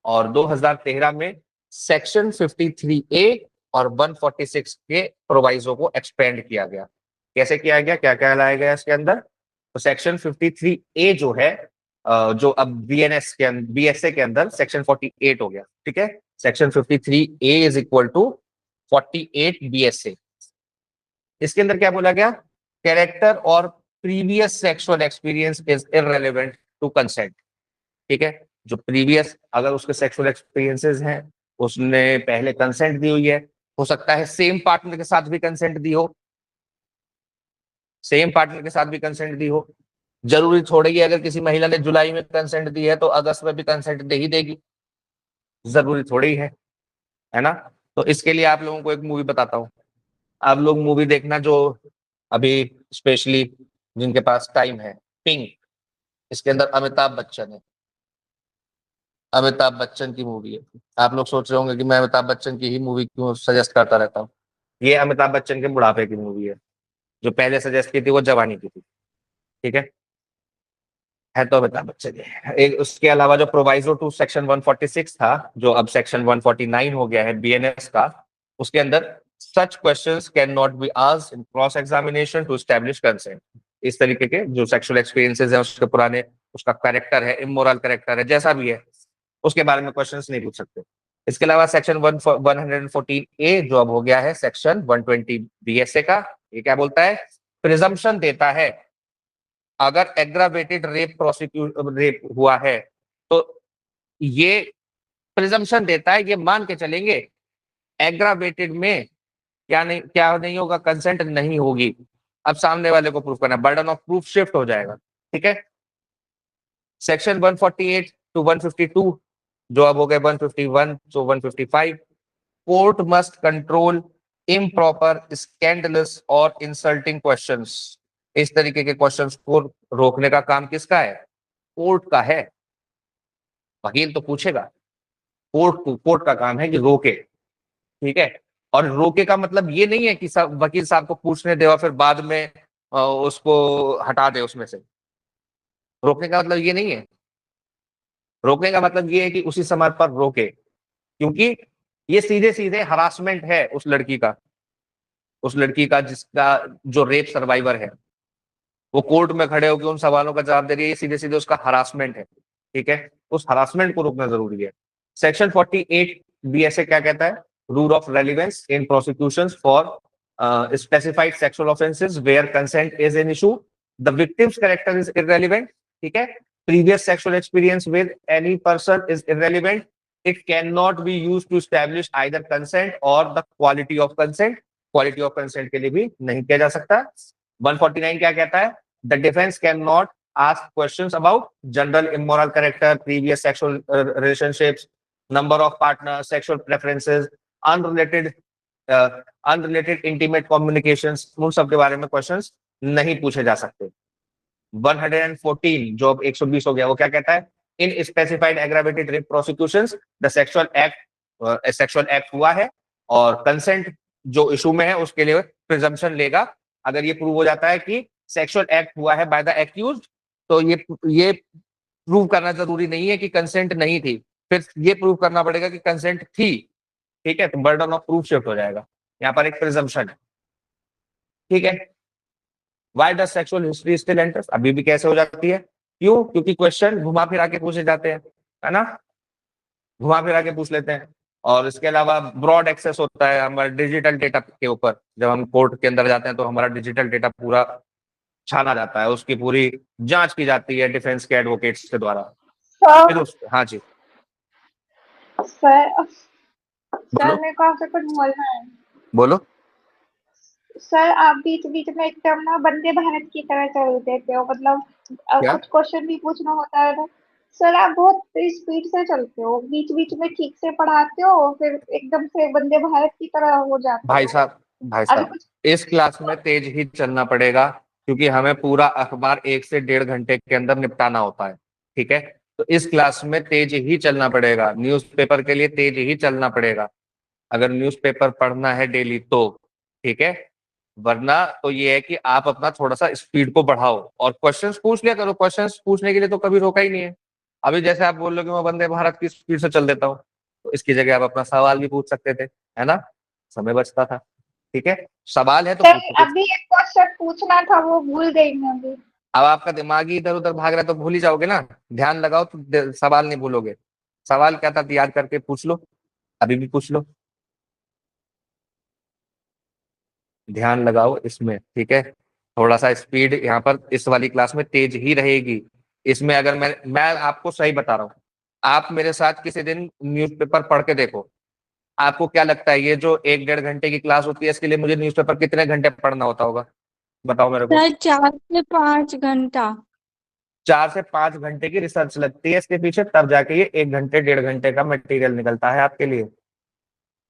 और 2013 में सेक्शन 53A और 146 के प्रोवाइजो को एक्सपेंड किया गया। कैसे किया गया, क्या क्या लाया गया इसके अंदर? तो सेक्शन 53A जो है जो अब BSA के अंदर सेक्शन 48 हो गया। ठीक है, section 53A is equal to 48 BSA। इसके अंदर क्या बोला गया? कैरेक्टर और previous sexual experience is irrelevant to consent. ठीक है, जो प्रीवियस अगर उसके सेक्सुअल एक्सपीरियंसेस हैं, उसने पहले कंसेंट दी हुई है, हो सकता है सेम पार्टनर के साथ भी कंसेंट दी हो, सेम पार्टनर के साथ भी कंसेंट दी हो। जरूरी थोड़ी है अगर किसी महिला ने जुलाई में कंसेंट दी है तो अगस्त में भी कंसेंट दे ही देगी, जरूरी थोड़ी है ना। तो इसके लिए आप लोगों को एक मूवी बताता हूँ, आप लोग मूवी देखना जो अभी स्पेशली जिनके पास टाइम है, पिंक। इसके अंदर अमिताभ बच्चन है, अमिताभ बच्चन की मूवी है। आप लोग सोच रहे होंगे कि मैं अमिताभ बच्चन की ही मूवी क्यों सजेस्ट करता रहता हूँ। ये अमिताभ बच्चन के बुढ़ापे की मूवी है, जो पहले सजेस्ट की थी वो जवानी की थी। ठीक है तो अमिताभ बच्चन है। एक उसके अलावा जो प्रोवाइजो टू सेक्शन 146 था, जो अब सेक्शन 149 हो गया है BNS का, उसके अंदर such questions can not be asked in cross examination to establish consent. इस तरीके के जो सेक्सुअल एक्सपीरियंसेस हैं, उसके पुराने, उसका कैरेक्टर है, इमोरल कैरेक्टर है, जैसा भी है, उसके बारे में क्वेश्चंस नहीं पूछ सकते। इसके अलावा सेक्शन 114A जो अब हो गया है सेक्शन 120 BSA का, ये क्या बोलता है? प्रिजम्पशन देता है अगर एग्रावेटेड रेप हुआ है तो ये प्रिजम्पशन देता है, ये मान के चलेंगे एग्रावेटेड में क्या नहीं होगा, कंसेंट नहीं होगी। अब सामने वाले को प्रूफ करना, बर्डन ऑफ प्रूफ शिफ्ट हो जाएगा। ठीक है, सेक्शन 148 टू 152 जो अब हो गए 151 to 155, court must control improper, scandalous और इंसल्टिंग क्वेश्चंस। इस तरीके के क्वेश्चंस को रोकने का काम किसका है? कोर्ट का है। वकील तो पूछेगा, कोर्ट का काम है कि रोके। ठीक है, और रोके का मतलब ये नहीं है कि सब वकील साहब को पूछने दे और फिर बाद में उसको हटा दे उसमें से। रोकने का मतलब ये नहीं है। रोकने का मतलब ये है कि उसी समय पर रोके, क्योंकि ये सीधे सीधे हरासमेंट है उस लड़की का जिसका जो रेप सर्वाइवर है, वो कोर्ट में खड़े होकर उन सवालों का जवाब दे रही है, सीधे सीधे उसका हरासमेंट है। ठीक है, उस हरासमेंट को रोकना जरूरी है। सेक्शन 48 BSA क्या कहता है? Rule of relevance in prosecutions for specified sexual offences where consent is an issue, the victim's character is irrelevant. ठीक है, previous sexual experience with any person is irrelevant, it cannot be used to establish either consent or the quality of consent। quality of consent के लिए भी नहीं किया जा सकता। 149 क्या कहता है? the defense cannot ask questions about general immoral character, previous sexual relationships, number of partners, sexual preferences, unrelated intimate communications, उन सब के बारे में क्वेश्चंस नहीं पूछे जा सकते। 114 जो अब 120 हो गया, वो क्या कहता है? इन specified aggravated rape prosecutions the sexual act हुआ है और कंसेंट जो इशू में है उसके लिए प्रिजम्पशन लेगा। अगर ये प्रूव हो जाता है कि सेक्सुअल एक्ट हुआ है बाय द एक्यूज्ड, तो ये प्रूव करना जरूरी नहीं है कि कंसेंट नहीं थी, फिर ये प्रूव करना पड़ेगा कि कंसेंट थी। ठीक है, तो बर्डन ऑफ प्रूफ शिफ्ट हो जाएगा, यहाँ पर एक प्रिजम्पशन है। ठीक है, why does sexual history still enters, अभी भी कैसे हो जाती है, क्यों, क्योंकि क्वेश्चन घुमा फिरा के पूछे जाते हैं, है ना, घुमा फिरा के पूछ लेते हैं। और इसके अलावा ब्रॉड एक्सेस होता है हमारे डिजिटल डेटा के ऊपर, जब हम कोर्ट के अंदर जाते हैं तो हमारा डिजिटल डेटा पूरा छाना जाता है, उसकी पूरी जांच की जाती है डिफेंस के एडवोकेट्स के द्वारा। फिर
सर
हाँ जी
सर
बोलो
सर मेरे को आपसे कुछ बोलना है।
बोलो।
सर आप बीच बीच में एकदम ना वंदे भारत की तरह चल देते हो, मतलब
क्या
कुछ क्वेश्चन भी पूछना होता है ना, सर आप बहुत स्पीड से चलते हो, बीच बीच में ठीक से पढ़ाते हो, फिर एकदम से वंदे भारत की तरह हो जाते
भाई
हो।
साहब, भाई
अभी
साहब,
कुछ
इस क्लास में तेज ही चलना पड़ेगा, क्योंकि हमें पूरा अखबार 1 से 1.5 घंटे के अंदर निपटाना होता है, ठीक है। तो इस क्लास में तेज ही चलना पड़ेगा, न्यूज़पेपर के लिए तेज ही चलना पड़ेगा, अगर न्यूज़पेपर पढ़ना है डेली तो, ठीक है। वरना तो ये है कि आप अपना थोड़ा सा स्पीड को बढ़ाओ और क्वेश्चंस पूछ लिया करो, क्वेश्चंस पूछने के लिए तो कभी रोका ही नहीं है। अभी जैसे आप बोल रहे हो कि मैं वंदे भारत की स्पीड से चल देता हूँ, तो इसकी जगह आप अपना सवाल भी पूछ सकते थे, है ना, समय बचता था, ठीक है। सवाल है तो
सर
पूछो कुछ।
अभी एक क्वेश्चन पूछना था, वो भूल गई मैं अभी।
अब आपका दिमाग ही इधर उधर भाग रहा है तो भूल ही जाओगे ना, ध्यान लगाओ तो सवाल नहीं भूलोगे। सवाल क्या था याद करके पूछ लो, अभी भी पूछ लो, ध्यान लगाओ इसमें, ठीक है। थोड़ा सा स्पीड यहाँ पर इस वाली क्लास में तेज ही रहेगी। इसमें अगर मैं आपको सही बता रहा हूँ, आप मेरे साथ किसी दिन न्यूज़पेपर पढ़ के देखो, आपको क्या लगता है ये जो 1-1.5 घंटे की क्लास होती है इसके लिए मुझे न्यूज़पेपर कितने घंटे पढ़ना होता होगा, बताओ मेरे को।
सर 4 से 5 घंटा।
4 से 5 घंटे की रिसर्च लगती है इसके पीछे, तब जाके ये 1 घंटे 1.5 घंटे का मटेरियल निकलता है आपके लिए,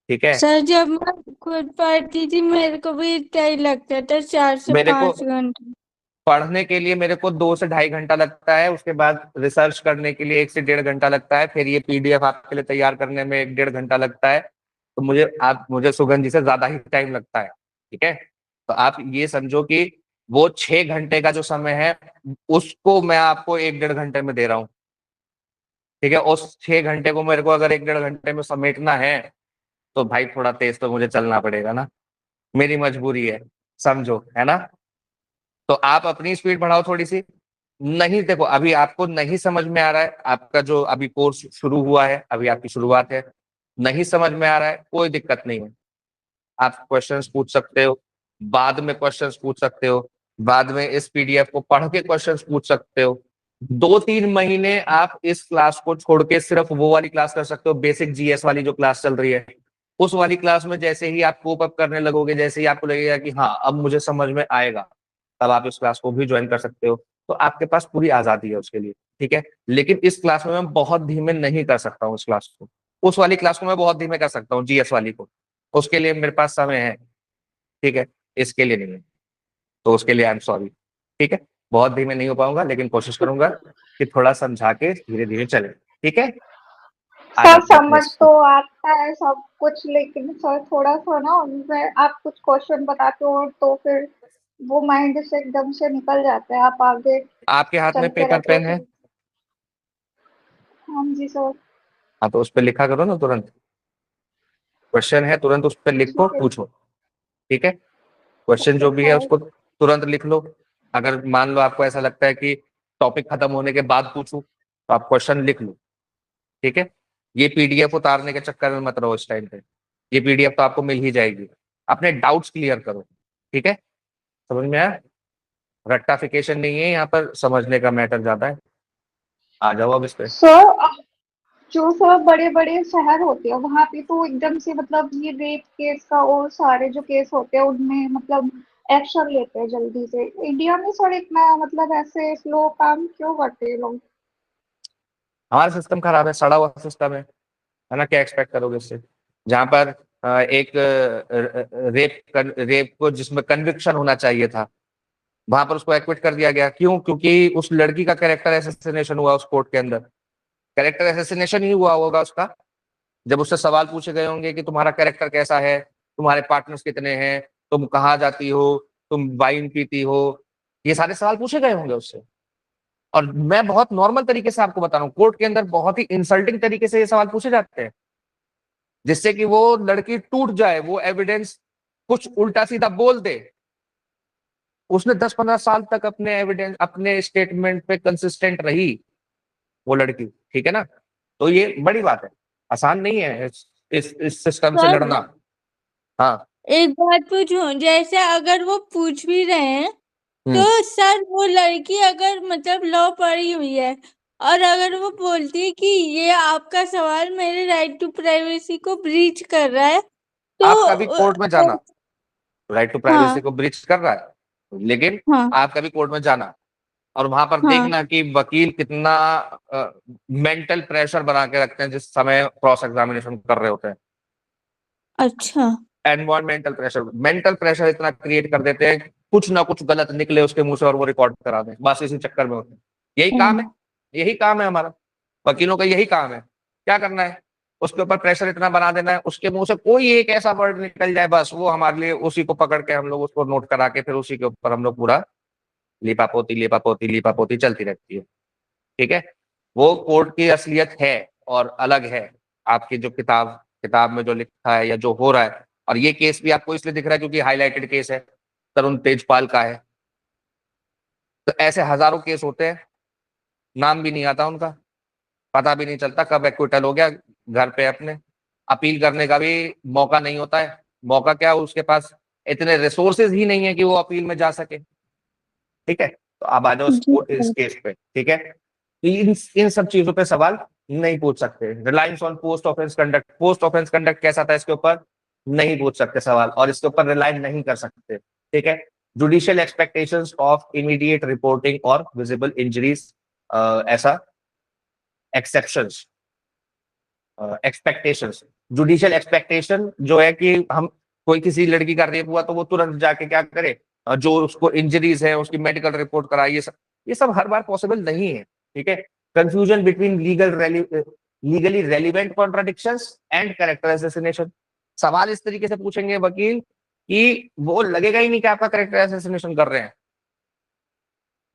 ठीक है।
सर जब मैं खुद पढ़ती थी मेरे को भी इतना ही लगता था, चार से
मेरे को
पांच घंटे
पढ़ने के लिए मेरे को 2 से ढाई घंटा लगता है, उसके बाद रिसर्च करने के लिए 1 से 1.5 घंटा लगता है, फिर ये पीडीएफ आपके लिए तैयार करने में 1-1.5 घंटा लगता है। तो मुझे सुगंध जी से ज्यादा ही टाइम लगता है, ठीक है। तो आप ये समझो कि वो 6 घंटे का जो समय है उसको मैं आपको 1-1.5 घंटे में दे रहा हूँ, ठीक है। उस 6 घंटे को मेरे को अगर 1-1.5 घंटे में समेटना है तो भाई थोड़ा तेज तो मुझे चलना पड़ेगा ना, मेरी मजबूरी है, समझो, है ना। तो आप अपनी स्पीड बढ़ाओ थोड़ी सी। नहीं देखो, अभी आपको नहीं समझ में आ रहा है, आपका जो अभी कोर्स शुरू हुआ है, अभी आपकी शुरुआत है, नहीं समझ में आ रहा है, कोई दिक्कत नहीं है, आप क्वेश्चंस पूछ सकते हो, बाद में क्वेश्चंस पूछ सकते हो, बाद में इस पीडीएफ को पढ़ के क्वेश्चंस पूछ सकते हो। 2-3 महीने आप इस क्लास को छोड़ के सिर्फ वो वाली क्लास कर सकते हो, बेसिक जीएस वाली जो क्लास चल रही है, उस वाली क्लास में जैसे ही आप कोप अप करने लगोगे, जैसे ही आपको लगेगा कि हाँ अब मुझे समझ में आएगा, तब आप इस क्लास को भी ज्वाइन कर सकते हो। तो आपके पास पूरी आजादी है उसके लिए, ठीक है। लेकिन इस क्लास में मैं बहुत धीमे नहीं कर सकता हूँ इस क्लास को, उस वाली क्लास को मैं बहुत धीमे कर सकता हूँ, जीएस वाली को, उसके लिए मेरे पास समय है, ठीक है, इसके लिए नहीं है। तो उसके लिए आई एम सॉरी, ठीक है। बहुत धीमे नहीं हो पाऊंगा, लेकिन कोशिश करूंगा कि थोड़ा समझा के धीरे धीरे चले, ठीक है। आ
सर
जाते हैं अपने
समझ तो आता है सब कुछ, लेकिन सर थोड़ा सा ना उनमें आप कुछ क्वेश्चन बताते हो तो फिर वो माइंड से एकदम से निकल जाता है, आप आगे
आपके हाथ में
चलते
पेपर
रहते हो
पेन है?
फिर। हाँ जी सर।
हाँ तो उस पर लिखा करो ना, तुरंत क्वेश्चन है तुरंत उस पर लिखो,
ठीक है।
पूछो, ठीक है। क्वेश्चन
ओके
जो भी है
सर।
उसको तुरंत लिख लो। अगर मान लो आपको ऐसा लगता है कि टॉपिक खत्म होने के बाद पूछूं, तो आप क्वेश्चन लिख लो, ठीक है। ये पीडीएफ उतारने के चक्कर में मत रहो इस टाइम पे, ये पीडीएफ तो आपको मिल ही जाएगी। अपने डाउट्स क्लियर करो, ठीक है, समझ में आया। रट्टाफिकेशन नहीं है यहाँ पर, समझने का मैटर ज्यादा है। आ जाओ अब इस पे।
सर जो सर बड़े बड़े शहर होते हैं वहां पे तो एकदम से मतलब ये रेप केस का और सारे जो केस होते हैं उनमें मतलब एक्शन लेते हैं जल्दी से। इंडिया में सर इतना मतलब ऐसे स्लो काम क्यों करते हैं लोग?
हमारा सिस्टम खराब है, सड़ा हुआ सिस्टम है ना, क्या एक्सपेक्ट करोगे इससे। जहां पर एक रेप को जिसमें कन्विक्शन होना चाहिए था, वहां पर उसको एक्विट कर दिया गया, क्यों, क्योंकि उस लड़की का कैरेक्टर एसेसिनेशन हुआ उस कोर्ट के अंदर। कैरेक्टर एसेसिनेशन ही हुआ होगा उसका, जब उससे सवाल पूछे गए होंगे कि तुम्हारा कैरेक्टर कैसा है, तुम्हारे पार्टनर्स कितने हैं, तुम कहाँ जाती हो, तुम वाइन पीती हो, ये सारे सवाल पूछे गए होंगे उससे। और मैं बहुत नॉर्मल तरीके से आपको बता रहा हूँ, कोर्ट के अंदर बहुत ही इंसल्टिंग तरीके से ये सवाल पूछे जाते हैं, जिससे कि वो लड़की टूट जाए, वो एविडेंस कुछ उल्टा सीधा बोल दे, उसने 10-15 साल तक अपने एविडेंस, अपने स्टेटमेंट पे कंसिस्टेंट रही वो लड़की, ठीक है ना। तो ये बड़ी बात है, आसान नहीं है इस सिस्टम से
सर
लड़ना। हाँ।
एक बात पूछूं, जैसे अगर वो पूछ भी रहे हैं तो
हम्म।
सर वो लड़की अगर मतलब लॉ पढ़ी हुई है और अगर वो बोलती है कि ये आपका सवाल मेरे राइट टू प्राइवेसी को ब्रीच कर रहा है तो
आप कभी कोर्ट में जाना, राइट टू प्राइवेसी
हाँ
को ब्रीच कर रहा है, लेकिन
हाँ
आप कभी कोर्ट में जाना और वहां पर
हाँ
देखना कि वकील कितना मेंटल प्रेशर बना के रखते हैं जिस समय क्रॉस एग्जामिनेशन कर रहे होते हैं।
अच्छा
एनवायरमेंटल प्रेशर, मेंटल प्रेशर इतना क्रिएट कर देते हैं, कुछ ना कुछ गलत निकले उसके मुंह से और वो रिकॉर्ड करा दें, बस इसी चक्कर में होते हैं। यही काम है,
हम्म,
यही काम है हमारा, वकीलों का यही काम है। क्या करना है, उसके ऊपर प्रेशर इतना बना देना है, उसके मुंह से कोई एक ऐसा वर्ड निकल जाए, बस वो हमारे लिए उसी को पकड़ के हम लोग उसको नोट करा के फिर उसी के ऊपर हम लोग पूरा लिपापोती लिपापोती लिपापोती चलती रहती है। ठीक है, वो कोर्ट की असलियत है और अलग है आपकी जो किताब किताब में जो लिखा है या जो हो रहा है। और ये केस भी आपको इसलिए दिख रहा है क्योंकि हाईलाइटेड केस है, तरुण तेजपाल का है। तो ऐसे हजारों केस होते हैं, नाम भी नहीं आता उनका, पता भी नहीं चलता कब एक्विटल हो गया, घर पे अपने अपील करने का भी मौका नहीं होता है। मौका क्या, उसके पास इतने रिसोर्सेज ही नहीं है कि वो अपील में जा सके। ठीक है, तो अब आ जाओ
जी
इस
सर।
केस पे। ठीक है, तो इन सब चीजों पे सवाल नहीं पूछ सकते। Reliance on post offence conduct कैसा था, इसके ऊपर नहीं पूछ सकते सवाल और इसके ऊपर रिलाई नहीं कर सकते। ठीक है, judicial expectations of immediate reporting और विजिबल इंजरीज, ऐसा एक्सेप्शंस, एक्सपेक्टेशंस। जुडिशियल एक्सपेक्टेशन जो है कि हम कोई किसी लड़की का रेप हुआ तो वो तुरंत जाके क्या करे, जो उसको इंजरीज है उसकी मेडिकल रिपोर्ट कराए, ये सब हर बार पॉसिबल नहीं है। ठीक है, confusion between legally relevant contradictions and character assassination. सवाल इस तरीके से पूछेंगे वकील कि वो लगेगा ही नहीं कि आपका कैरेक्टर असैसिनेशन कर रहे हैं।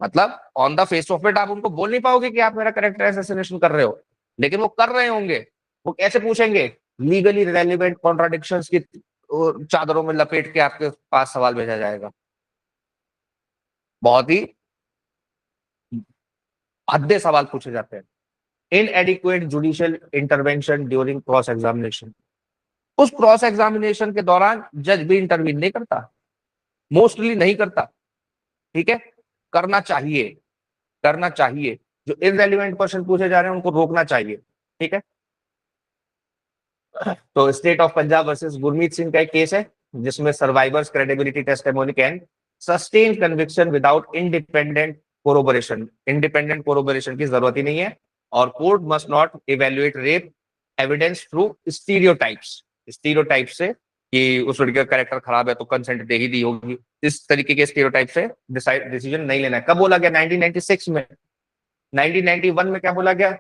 मतलब on the face of it आप उनको बोल नहीं पाओगे कि आप मेरा कैरेक्टर असैसिनेशन कर रहे हो, लेकिन वो कर रहे होंगे। वो कैसे पूछेंगे, लीगली रेलिवेंट कॉन्ट्राडिक्शंस की चादरों में लपेट के आपके पास सवाल भेजा जाएगा। बहुत ही भद्दे सवाल पूछे जाते हैं। इनएडिक्वेट judicial intervention during cross examination. उस क्रॉस एग्जामिनेशन के दौरान जज भी इंटरवीन नहीं करता, मोस्टली नहीं करता। ठीक है, करना चाहिए, करना चाहिए। जो इनरेलीवेंट क्वेश्चन पूछे जा रहे हैं उनको रोकना चाहिए। ठीक है, तो state of Punjab versus Gurmeet Singh का एक केस है जिसमें survivor's credibility testimony can sustain conviction without independent corroboration. Independent corroboration की जरूरत ही नहीं है और court must not evaluate rape evidence through stereotypes. Stereotype से कि उस लड़की का कैरेक्टर खराब है तो कंसेंट दे ही दी होगी, इस तरीके के स्टीरियोटाइप से डिसीजन नहीं लेना है। कब बोला गया, 1996 में। 1991 में क्या बोला गया,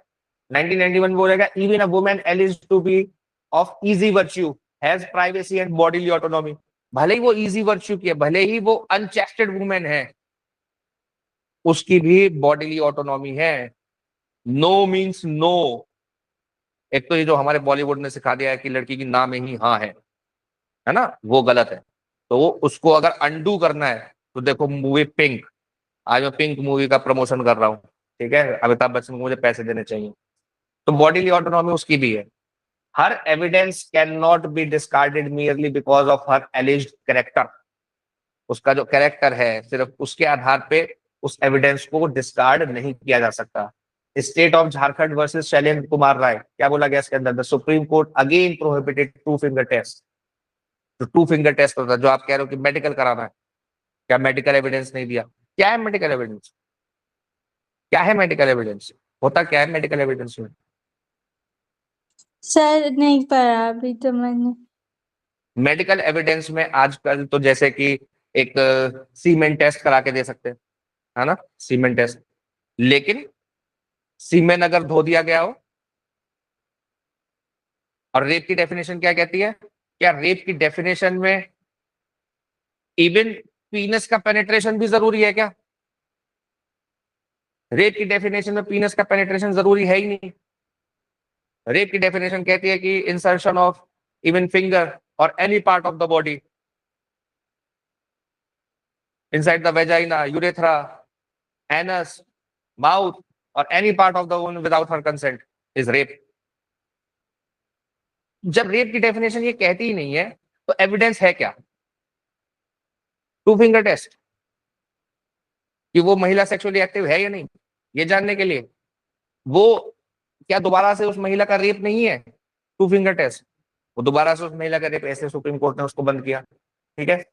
1991 में बोला गया even a woman alleged to be of easy virtue has privacy and bodily autonomy. भले ही वो इजी वर्च्यू की है, भले ही वो अनचेस्टेड वुमेन है, उसकी भी बॉडीली ऑटोनॉमी है। No means no. एक तो ये जो हमारे बॉलीवुड ने सिखा दिया है कि लड़की की ना में ही हाँ है ना, वो गलत है। तो वो उसको अगर अंडू करना है तो देखो मूवी पिंक, आज मैं पिंक मूवी का प्रमोशन कर रहा हूँ। ठीक है, अमिताभ बच्चन को मुझे पैसे देने चाहिए। तो बॉडीली ऑटोनॉमी उसकी भी है। Her evidence can not be discarded merely because of her alleged character. उसका जो कैरेक्टर है सिर्फ उसके आधार पे उस एविडेंस को डिस्कार्ड नहीं किया जा सकता। State of Jharkhand versus Shailendra Kumar Rai, क्या बोला गया इसके अंदर, the supreme court again prohibited two finger test. जो टू फिंगर टेस्ट होता है, जो आप कह रहे हो कि मेडिकल कराना है, क्या मेडिकल एविडेंस नहीं दिया? क्या है मेडिकल एविडेंस, क्या है मेडिकल एविडेंस, होता क्या है मेडिकल एविडेंस में?
सर नहीं पढ़ा अभी तो मैंने।
मेडिकल एविडेंस में आजकल तो जैसे कि एक सीमेंट टेस्ट करा के दे सकते हैं, है ना, सीमेंट टेस्ट। लेकिन सीमेंट अगर धो दिया गया हो, और रेप की डेफिनेशन क्या कहती है, क्या रेप की डेफिनेशन में इवन पीनस का पेनिट्रेशन भी जरूरी है क्या? रेप की डेफिनेशन में पीनस का पेनिट्रेशन जरूरी है ही नहीं। रेप की डेफिनेशन कहती है कि इंसर्शन ऑफ इवन फिंगर और any part of the body. inside the vagina, urethra, anus, mouth, or any part of the woman without her consent is rape. जब रेप की डेफिनेशन ये कहती ही नहीं है तो एविडेंस है क्या? टू फिंगर टेस्ट कि वो महिला सेक्सुअली एक्टिव है या नहीं, ये जानने के लिए। वो क्या दोबारा से उस महिला का रेप नहीं है? टू फिंगर टेस्ट, वो दोबारा से उस महिला का रेप, ऐसे सुप्रीम कोर्ट ने उसको बंद किया, ठीक है।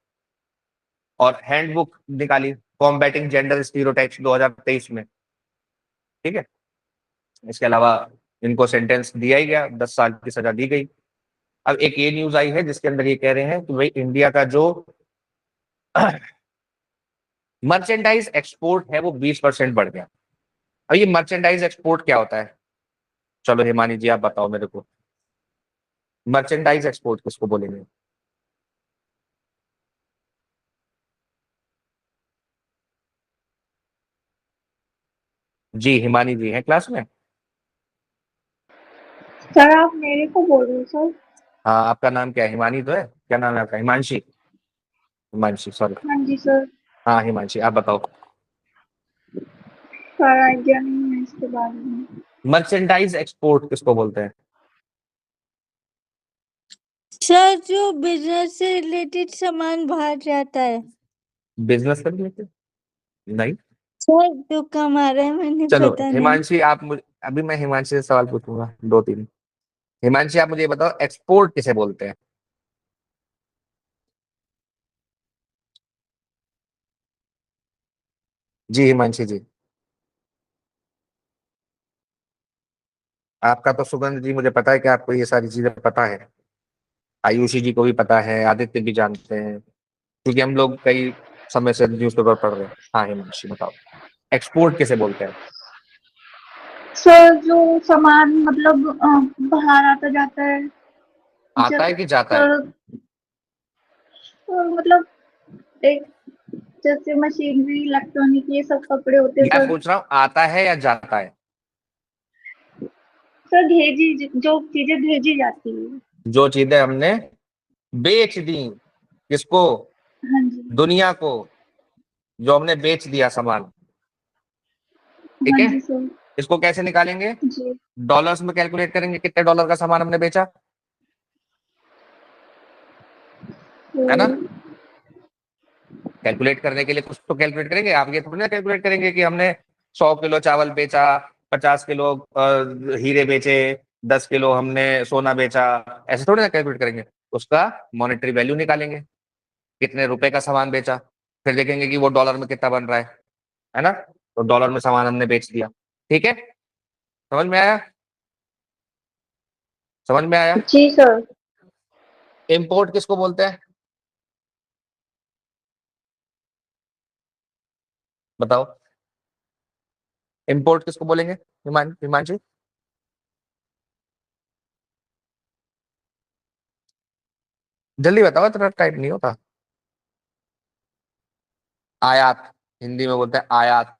और हैंडबुक निकाली कॉम्बैटिंग जेंडर स्टीरियोटाइप्स 2023 में, ठीक है। इसके अलावा इनको सेंटेंस दिया ही गया, 10 साल की सजा दी गई। अब एक ये न्यूज आई है जिसके अंदर ये कह रहे हैं कि भाई इंडिया का जो मर्चेंडाइज एक्सपोर्ट है वो 20% बढ़ गया। अब ये मर्चेंडाइज एक्सपोर्ट क्या होता है? चलो हिमानी जी आप बताओ मेरे को, मर्चेंडाइज एक्सपोर्ट किसको बोलेंगे? जी हिमानी जी हैं क्लास में?
सर आप मेरे को बोल रहे हो सर?
हाँ, आपका नाम क्या है? हिमानी तो है, क्या नाम है आपका? हिमांशी, हिमांशी सॉरी।
हाँ जी सर।
हाँ हिमांशी, आप बताओ।
सर आइडिया नहीं है इसके बारे में।
मर्चेंडाइज एक्सपोर्ट किसको बोलते हैं?
सर जो बिजनेस से रिलेटेड सामान बाहर जाता है।
बिजनेस से रिलेटेड नहीं।
सर जो कमा रहा है मैंने
चलो
पता नहीं।
हिमांशी आप मुझे, अभी मैं हिमांशी से सवाल पूछूंगा 2-3। हिमांशी आप मुझे ये बताओ एक्सपोर्ट किसे बोलते हैं? जी हिमांशी जी। आपका तो सुगंध जी मुझे पता है कि आपको ये सारी चीजें पता है, आयुषी जी को भी पता है, आदित्य भी जानते हैं, क्योंकि हम लोग कई समय से न्यूज़पेपर पढ़ रहे हैं। हाँ हिमांशी बताओ एक्सपोर्ट किसे बोलते हैं?
सर जो सामान मतलब बाहर आता जाता है।
आता है कि जाता है?
सर मतलब एक जैसे मशीनरी इलेक्ट्रॉनिक ये सब कपड़े होते हैं
मैं
सर।
पूछ रहा हूँ आता है या जाता है?
सर भेजी जो चीजें भेजी जाती है।
जो चीजें हमने बेच दी, किसको?
हाँ जी।
दुनिया को, जो हमने बेच दिया सामान, ठीक
हाँ
है।
जी सर।
इसको कैसे निकालेंगे?
जी।
डॉलर्स में कैलकुलेट करेंगे कितने डॉलर का सामान हमने बेचा, है ना।
तो
कैलकुलेट करने के लिए कुछ तो कैलकुलेट करेंगे, आप ये थोड़ी ना कैलकुलेट करेंगे कि हमने 100 किलो चावल बेचा, 50 किलो हीरे बेचे, 10 किलो हमने सोना बेचा, ऐसे थोड़ी ना कैलकुलेट करेंगे। उसका मॉनेटरी वैल्यू निकालेंगे, कितने रुपए का सामान बेचा, फिर देखेंगे कि वो डॉलर में कितना बन रहा है ना। तो डॉलर में सामान हमने बेच दिया, ठीक है। समझ में आया? समझ में आया?
जी सर।
इंपोर्ट किसको बोलते हैं बताओ? इंपोर्ट किसको बोलेंगे हिमांशी? जल्दी बताओ, इतना टाइप नहीं होता। आयात, हिंदी में बोलते हैं आयात।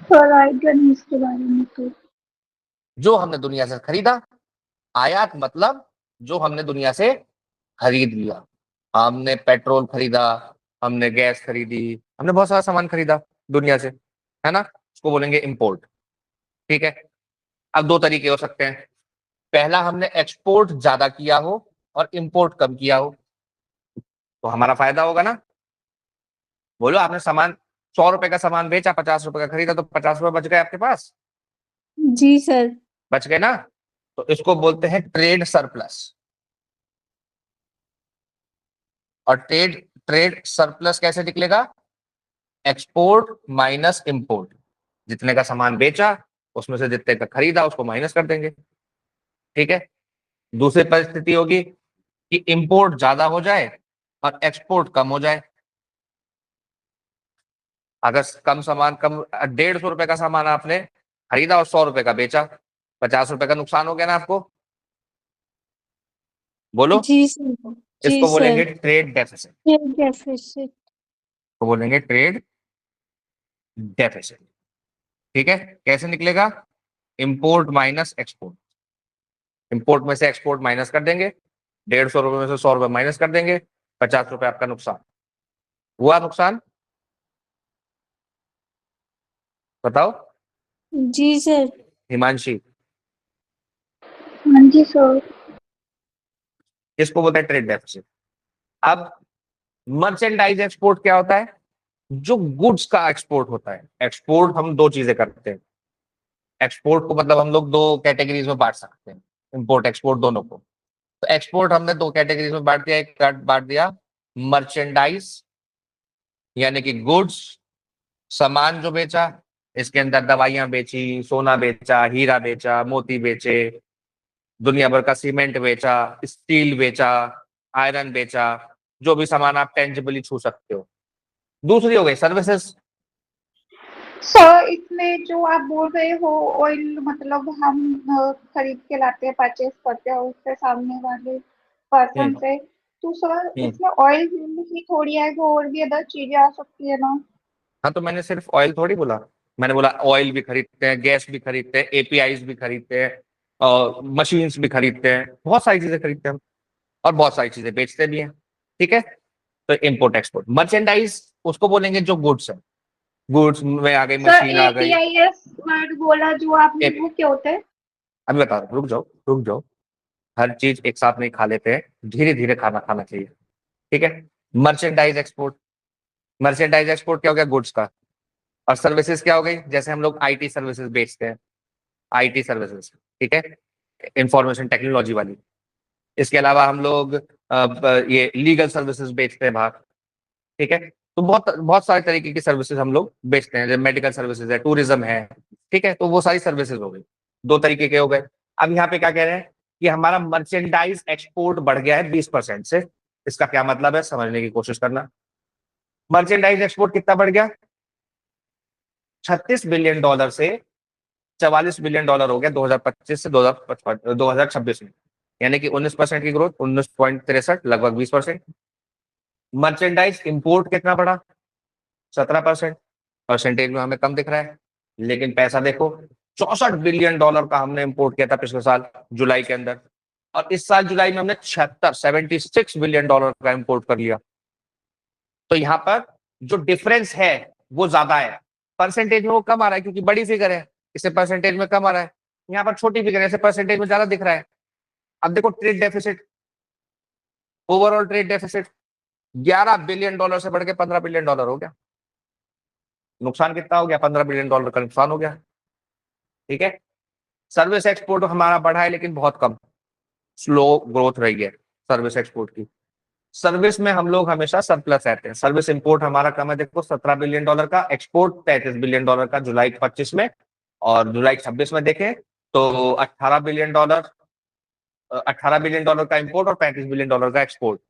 सर आइडिया नहीं इसके बारे में तो।
जो हमने दुनिया से खरीदा, आयात मतलब जो हमने दुनिया से खरीद लिया। हमने पेट्रोल खरीदा, हमने गैस खरीदी, हमने बहुत सारा सामान खरीदा दुनिया से, है ना, उसको बोलेंगे इंपोर्ट, ठीक है। अब दो तरीके हो सकते हैं, पहला हमने एक्सपोर्ट ज्यादा किया हो और इंपोर्ट कम किया हो, तो हमारा फायदा होगा ना। बोलो आपने सामान 100 रुपए का सामान बेचा, 50 रुपए का खरीदा, तो 50 रुपए बच गए आपके पास,
जी सर।
बच गए ना। तो इसको बोलते हैं ट्रेड सरप्लस। और ट्रेड ट्रेड सरप्लस कैसे निकलेगा? एक्सपोर्ट माइनस इंपोर्ट, जितने का सामान बेचा उसमें से जितने का खरीदा उसको माइनस कर देंगे, ठीक है। दूसरी परिस्थिति होगी कि इंपोर्ट ज्यादा हो जाए और एक्सपोर्ट कम हो जाए। अगर कम सामान, कम 150 रुपए का सामान आपने खरीदा और 100 रुपए का बेचा, 50 रुपए का नुकसान हो गया ना आपको। बोलो,
जी सर। जी
इसको
सर।
बोलेंगे ट्रेड डेफिसिट,
डेफिसिट।
को बोलेंगे ट्रेड डेफिसिट, ठीक है। कैसे निकलेगा? इंपोर्ट माइनस एक्सपोर्ट, इंपोर्ट में से एक्सपोर्ट माइनस कर देंगे, 150 रुपए में से 100 रुपए माइनस कर देंगे, 50 रुपए आपका नुकसान, हुआ नुकसान? बताओ
जी सर।
हिमांशी,
हाँ जी सर।
किसको बोलते हैं ट्रेड डेफिसिट? अब मर्चेंडाइज एक्सपोर्ट क्या होता है? जो गुड्स का एक्सपोर्ट होता है। एक्सपोर्ट हम दो चीजें करते हैं। एक्सपोर्ट को मतलब हम लोग दो कैटेगरीज में बांट सकते हैं, इंपोर्ट एक्सपोर्ट दोनों को। तो एक्सपोर्ट हमने दो कैटेगरीज में बांट दिया। एक बांट दिया मर्चेंडाइज, यानी कि गुड्स, सामान जो बेचा। इसके अंदर दवाइयां बेची, सोना बेचा, हीरा बेचा, मोती बेचे, दुनिया भर का सीमेंट बेचा, स्टील बेचा, आयरन बेचा, जो भी सामान आप टेंजिबली छू सकते हो। दूसरी हो गई सर्विसेज।
सर इसमें जो आप बोल रहे हो ऑयल, मतलब हम खरीद के लाते हैं, परचेज करते हैं उससे सामने वाले पर्सन
हम्म
से, तो सर
हम्म।
इसमें ऑयल ही थोड़ी है, वो और भी अदर चीजें आ सकती है ना?
हाँ, तो मैंने सिर्फ ऑयल थोड़ी बोला। मैंने बोला ऑयल भी खरीदते हैं, गैस भी खरीदते हैं, एपीआईज भी खरीदते हैं, और मशीन्स भी खरीदते हैं, बहुत सारी चीजें खरीदते हैं हम, और बहुत सारी चीजें बेचते भी हैं। ठीक है, तो इम्पोर्ट एक्सपोर्ट। मर्चेंडाइज उसको बोलेंगे जो गुड्स है। गुड्स में आ गई,
सर
मशीन आ गई।
APIS वर्ड बोला जो आपने, वो क्या होता है?
अभी बता रहा हूँ, रुक जाओ रुक जाओ। हर चीज एक साथ नहीं खा लेते हैं, धीरे धीरे खाना खाना चाहिए। ठीक है। Merchandise export. मर्चेंडाइज एक्सपोर्ट क्या हो गया? गुड्स का। और सर्विसेज क्या हो गई? जैसे हम लोग आईटी सर्विसेज बेचते हैं, आईटी सर्विसेज। ठीक है, इंफॉर्मेशन टेक्नोलॉजी वाली। इसके अलावा हम लोग ये लीगल सर्विसेज बेचते हैं बाहर। ठीक है, तो बहुत बहुत सारे तरीके की सर्विसेज हम लोग बेचते हैं, जैसे मेडिकल सर्विसेज है, टूरिज्म है। ठीक है, तो वो सारी सर्विसेज हो गई। दो तरीके के हो गए। अब यहाँ पे क्या कह रहे हैं कि हमारा मर्चेंडाइज एक्सपोर्ट बढ़ गया है 20% से। इसका क्या मतलब है, समझने की कोशिश करना। मर्चेंडाइज एक्सपोर्ट कितना बढ़ गया? $36 बिलियन से $44 बिलियन हो गया 2025 से 2026 में। यानी कि 19% की ग्रोथ, 19.63, लगभग 20%। मर्चेंडाइज इंपोर्ट कितना बढ़ा? 17%। परसेंटेज में हमें कम दिख रहा है, लेकिन पैसा देखो, $64 बिलियन का हमने इंपोर्ट किया था पिछले साल जुलाई के अंदर। और इस साल जुलाई में हमने 76 बिलियन डॉलर का इंपोर्ट कर लिया। तो यहाँ पर जो डिफरेंस है वो ज्यादा है। परसेंटेज में वो कम आ रहा है क्योंकि बड़ी फिगर है, इसे परसेंटेज में कम आ रहा है। यहाँ पर छोटी फिगर है, इसे परसेंटेज में ज्यादा दिख रहा है। अब देखो trade deficit, overall trade deficit $11 billion से बढ़ के $15 बिलियन हो गया। नुकसान कितना हो गया? $15 बिलियन का नुकसान हो गया। ठीक है। सर्विस एक्सपोर्ट हमारा बढ़ा है, लेकिन बहुत कम, स्लो ग्रोथ रही है सर्विस एक्सपोर्ट की। सर्विस में हम लोग हमेशा सरप्लस रहते हैं। सर्विस इंपोर्ट हमारा कम है, देखो $17 बिलियन का, एक्सपोर्ट $33 बिलियन का जुलाई 25 में। और जुलाई 26 में देखें तो $18 बिलियन, $18 बिलियन का इंपोर्ट और $35 बिलियन का एक्सपोर्ट।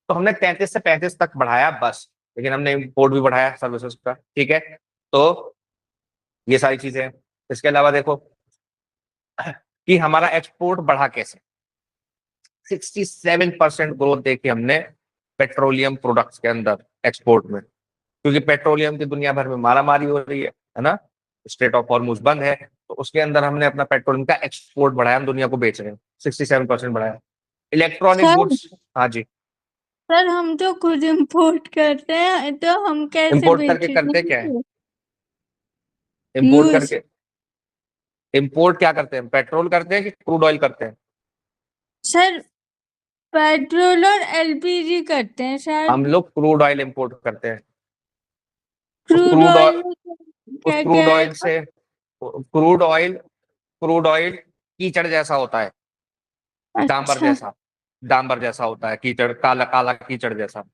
तो हमने 33 से 35 तक बढ़ाया बस, लेकिन हमने इंपोर्ट भी बढ़ाया सर्विसेज का। ठीक है, तो ये सारी चीजें हैं। इसके अलावा देखो कि हमारा एक्सपोर्ट बढ़ा कैसे। 67% ग्रोथ देखी हमने पेट्रोलियम प्रोडक्ट्स के अंदर एक्सपोर्ट में, क्योंकि पेट्रोलियम की दुनिया भर में मारामारी हो रही है ना। स्ट्रेट ऑफ हॉर्मुज बंद है, तो उसके अंदर हमने अपना पेट्रोलियम का एक्सपोर्ट बढ़ाया, हम दुनिया को बेच रहे हैं। 67% बढ़ाया। इलेक्ट्रॉनिक
सर
गुड्स, हाँ जी।
सर हम तो खुद इम्पोर्ट करते हैं, तो हम कैसे
इंपोर्ट
बेच
करके
रहे
करते क्या है?
हैं?
Import
use.
करके, इंपोर्ट क्या करते हैं? पेट्रोल करते हैं कि क्रूड ऑयल करते हैं?
सर पेट्रोल और एलपीजी करते हैं
हम
शायद।
लोग क्रूड ऑयल इंपोर्ट करते हैं। उस
क्रूड
क्रूड
ऑयल
ऑयल
में
उस
क्या क्या
क्रूड ऑयल
आएगा?
से, क्रूड ऑयल कीचड़ जैसा होता है, डांबर
अच्छा
जैसा। डांबर जैसा होता है, कीचड़, काला काला कीचड़ जैसा।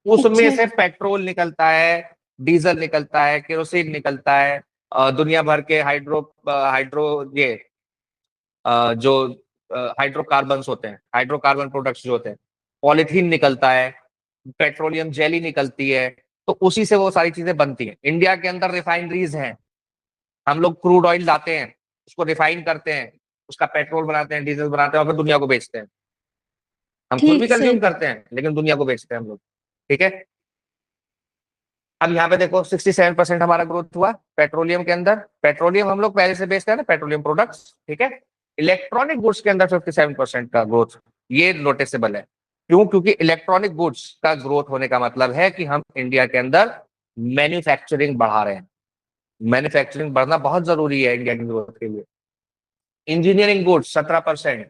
उसमें
अच्छा।
से पेट्रोल निकलता है, डीजल निकलता है, केरोसिन निकलता है, दुनिया भर के हाइड्रो ये जो हाइड्रोकार्बन्स होते हैं, हाइड्रोकार्बन प्रोडक्ट्स जो होते हैं, पॉलिथीन निकलता है, पेट्रोलियम जेली निकलती है। तो उसी से वो सारी चीजें बनती हैं। इंडिया के अंदर रिफाइनरीज हैं, हम लोग क्रूड ऑयल लाते हैं, उसको रिफाइन करते हैं, उसका पेट्रोल बनाते हैं, डीजल बनाते हैं, और फिर दुनिया को बेचते हैं। हम खुद भी
ठीक सर।
कंज्यूम करते हैं, लेकिन दुनिया को बेचते हैं हम लोग। ठीक है। अब यहाँ पे देखो 67% हमारा ग्रोथ हुआ पेट्रोलियम के अंदर। पेट्रोलियम हम लोग पहले से बेचते हैं ना, पेट्रोलियम प्रोडक्ट्स। ठीक है। इलेक्ट्रॉनिक गुड्स के अंदर 57% का ग्रोथ, ये नोटिसेबल है। क्यों? क्योंकि इलेक्ट्रॉनिक गुड्स का ग्रोथ होने का मतलब है कि हम इंडिया के अंदर मैन्युफैक्चरिंग बढ़ा रहे हैं। मैन्युफैक्चरिंग बढ़ना बहुत जरूरी है इंडिया की ग्रोथ के लिए। Engineering goods 17%,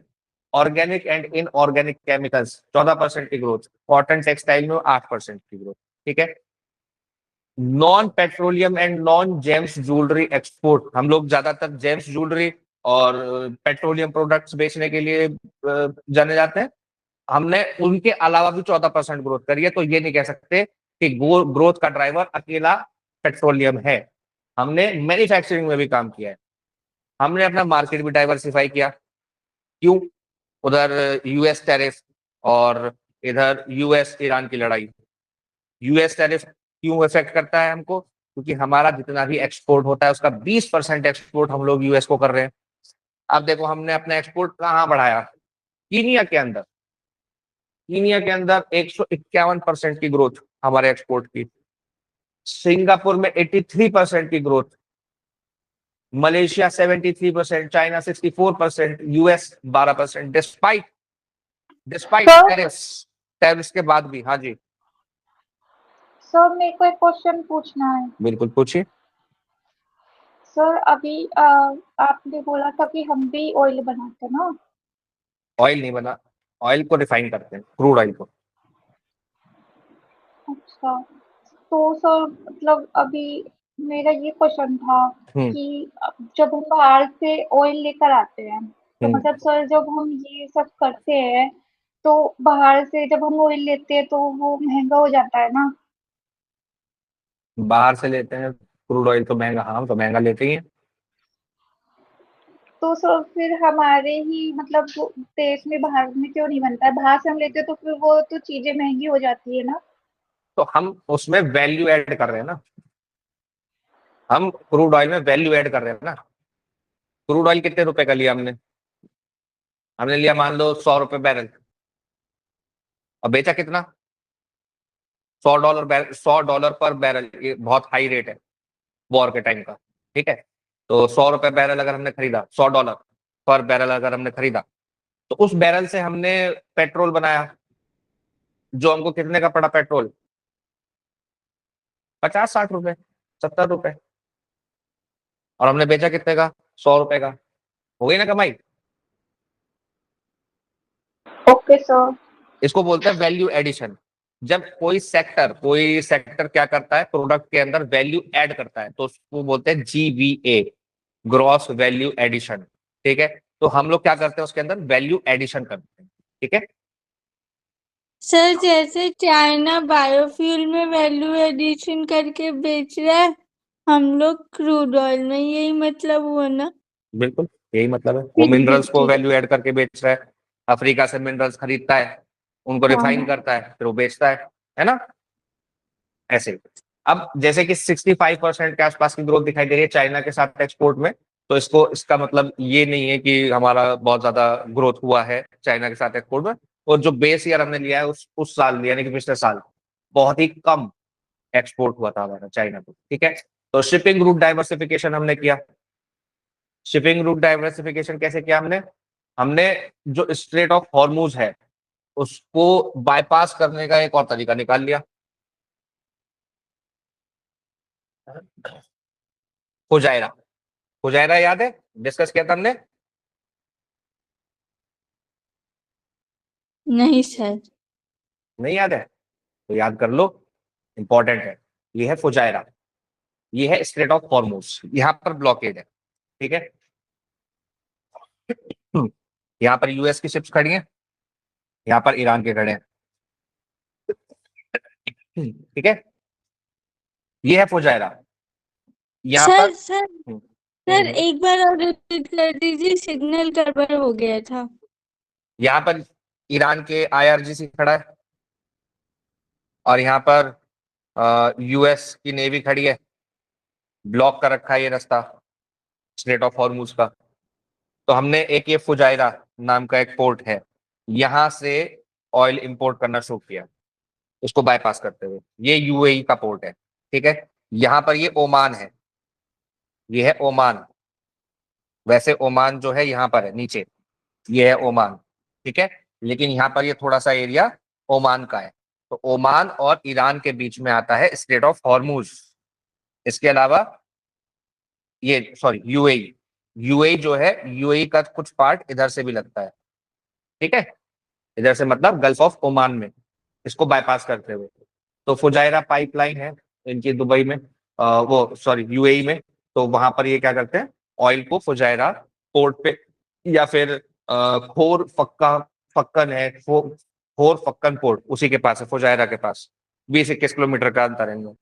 organic and inorganic chemicals 14% की ग्रोथ, कॉटन टेक्सटाइल में 8% की ग्रोथ। ठीक है। Non petroleum and non James jewellery export, हम लोग ज्यादातर जेम्स ज्वेलरी और पेट्रोलियम प्रोडक्ट्स बेचने के लिए जाने जाते हैं। हमने उनके अलावा भी 14% ग्रोथ करी है। तो ये नहीं कह सकते कि ग्रोथ का ड्राइवर अकेला पेट्रोलियम है। हमने मैन्युफैक्चरिंग में भी काम किया है। हमने अपना मार्केट भी डाइवर्सिफाई किया। क्यों? उधर यूएस टैरिफ और इधर यूएस ईरान की लड़ाई। यूएस टैरिफ क्यों इफेक्ट करता है हमको? क्योंकि हमारा जितना भी एक्सपोर्ट होता है उसका 20% एक्सपोर्ट हम लोग यूएस को कर रहे हैं। अब देखो हमने अपना एक्सपोर्ट कहाँ बढ़ाया? कीनिया के अंदर। कीनिया के अंदर 151% की ग्रोथ हमारे एक्सपोर्ट की। सिंगापुर में 83% की growth, Malaysia 73%, China 64%, US 12%, despite
sir
tariffs के बाद भी। हाँ जी,
सर मेरे को एक क्वेश्चन पूछना है।
बिल्कुल पूछिए।
सर अभी आपने बोला था कि हम भी ऑयल बनाते हैं ना।
ऑयल नहीं बना, ऑयल को रिफाइन करते हैं, क्रूड ऑयल को।
अच्छा, तो सर मतलब अभी मेरा ये क्वेश्चन था
हम्म
कि जब हम बाहर से ऑयल लेकर आते हैं तो
हम्म।
मतलब सर जब हम ये सब करते हैं तो बाहर से जब हम ऑयल लेते हैं तो वो महंगा हो जाता है ना।
बाहर से लेते हैं क्रूड ऑयल तो महंगा, हाँ तो महंगा लेते ही हैं।
तो सर फिर हमारे ही मतलब वो देश में बाहर में क्यों नहीं बनता है? बाहर से हम लेते हैं तो फिर वो तो चीजें महंगी हो जाती है ना।
तो हम उसमें वैल्यू ऐड कर रहे हैं ना। हम क्रूड ऑयल में वैल्यू ऐड कर रहे हैं ना। क्रूड ऑयल कितने रुपए का लिया हमने? हमने लिया मान लो 100 रुपए बैरल, और बेचा कितना? $100 $100 पर बैरल। ये बहुत हाई रेट है वॉर के टाइम का। ठीक है। तो 100 रुपए बैरल अगर हमने खरीदा, $100 पर बैरल अगर हमने खरीदा, तो उस बैरल से हमने पेट्रोल बनाया, जो हमको कितने का पड़ा पेट्रोल? 50 60 रुपए, 70 रुपए। और हमने बेचा कितने का? 100 रुपए का। हो गई ना कमाई?
Okay sir.
इसको बोलते हैं वैल्यू एडिशन। जब कोई सेक्टर क्या करता है, प्रोडक्ट के अंदर वैल्यू ऐड करता है, तो उसको बोलते हैं जीवीए, ग्रॉस वैल्यू एडिशन। ठीक है। तो हम लोग क्या करते हैं, उसके अंदर वैल्यू एडिशन करते हैं। ठीक है।
सर जैसे चाइना बायोफ्यूल में वैल्यू एडिशन करके बेच रहा है, हम लोग क्रूड ऑयल में, यही मतलब हुआ ना।
बिल्कुल यही मतलब है। वो
ठीक
मिनरल्स
ठीक
को
ठीक।
वैल्यू ऐड करके बेच रहा है। अफ्रीका से मिनरल्स खरीदता है, उनको
हाँ
रिफाइन करता है, फिर वो बेचता है ना। ऐसे। अब जैसे कि 65% के आसपास की ग्रोथ दिखाई दे रही है चाइना के साथ एक्सपोर्ट में, तो इसका मतलब ये नहीं है कि हमारा बहुत ज्यादा ग्रोथ हुआ है चाइना के साथ एक्सपोर्ट में। और जो बेस ईयर हमने लिया है उस साल, यानी कि पिछले साल, बहुत ही कम एक्सपोर्ट हुआ था हमारा चाइना को। ठीक है। तो शिपिंग रूट डाइवर्सिफिकेशन हमने किया। शिपिंग रूट डाइवर्सिफिकेशन कैसे किया हमने? हमने जो स्ट्रेट ऑफ हॉर्मूज है उसको बाईपास करने का एक और तरीका निकाल लिया। फुजायरा। फुजायरा याद है? डिस्कस किया था हमने।
नहीं सर।
नहीं याद है तो याद कर लो, इंपॉर्टेंट है। ये है फुजायरा, ये है स्ट्रेट ऑफ हॉर्मूज। यहाँ पर ब्लॉकेड है। ठीक है। यहाँ पर यूएस की शिप्स खड़ी हैं, यहाँ पर ईरान के खड़े हैं। ठीक है। ये है फुजायरा। यहाँ पर
सर सर सर
हम्म,
एक बार और रिपीट कर दीजिए, सिग्नल गड़बड़ हो गया था।
यहाँ पर ईरान के आईआरजीसी खड़ा है, और यहाँ पर यूएस की नेवी खड़ी है। ब्लॉक कर रखा है ये रास्ता स्ट्रेट ऑफ हॉर्मूज का। तो हमने एक ये फुजायरा नाम का एक पोर्ट है, यहां से ऑयल इंपोर्ट करना शुरू किया, उसको बाईपास करते हुए। ये यूएई का पोर्ट है। ठीक है। यहाँ पर ये ओमान है, ये है ओमान। वैसे ओमान जो है यहाँ पर है नीचे, ये है ओमान। ठीक है। लेकिन यहाँ पर ये थोड़ा सा एरिया ओमान का है। तो ओमान और ईरान के बीच में आता है स्ट्रेट ऑफ हॉर्मुज। इसके अलावा ये सॉरी यूएई, यूएई जो है, यूएई का कुछ पार्ट इधर से भी लगता है, ठीक है, इधर से मतलब गल्फ ऑफ ओमान में, इसको बाईपास करते हुए। तो फुजायरा पाइपलाइन है इनकी दुबई में, वो सॉरी यूएई में। तो वहां पर ये क्या करते हैं, ऑयल को फुजायरा पोर्ट पे या फिर खोर फक्का फक्कन है, खोर फक्कन पोर्ट उसी के पास है, फुजायरा के पास 20-21 किलोमीटर का अंतर है इनमें।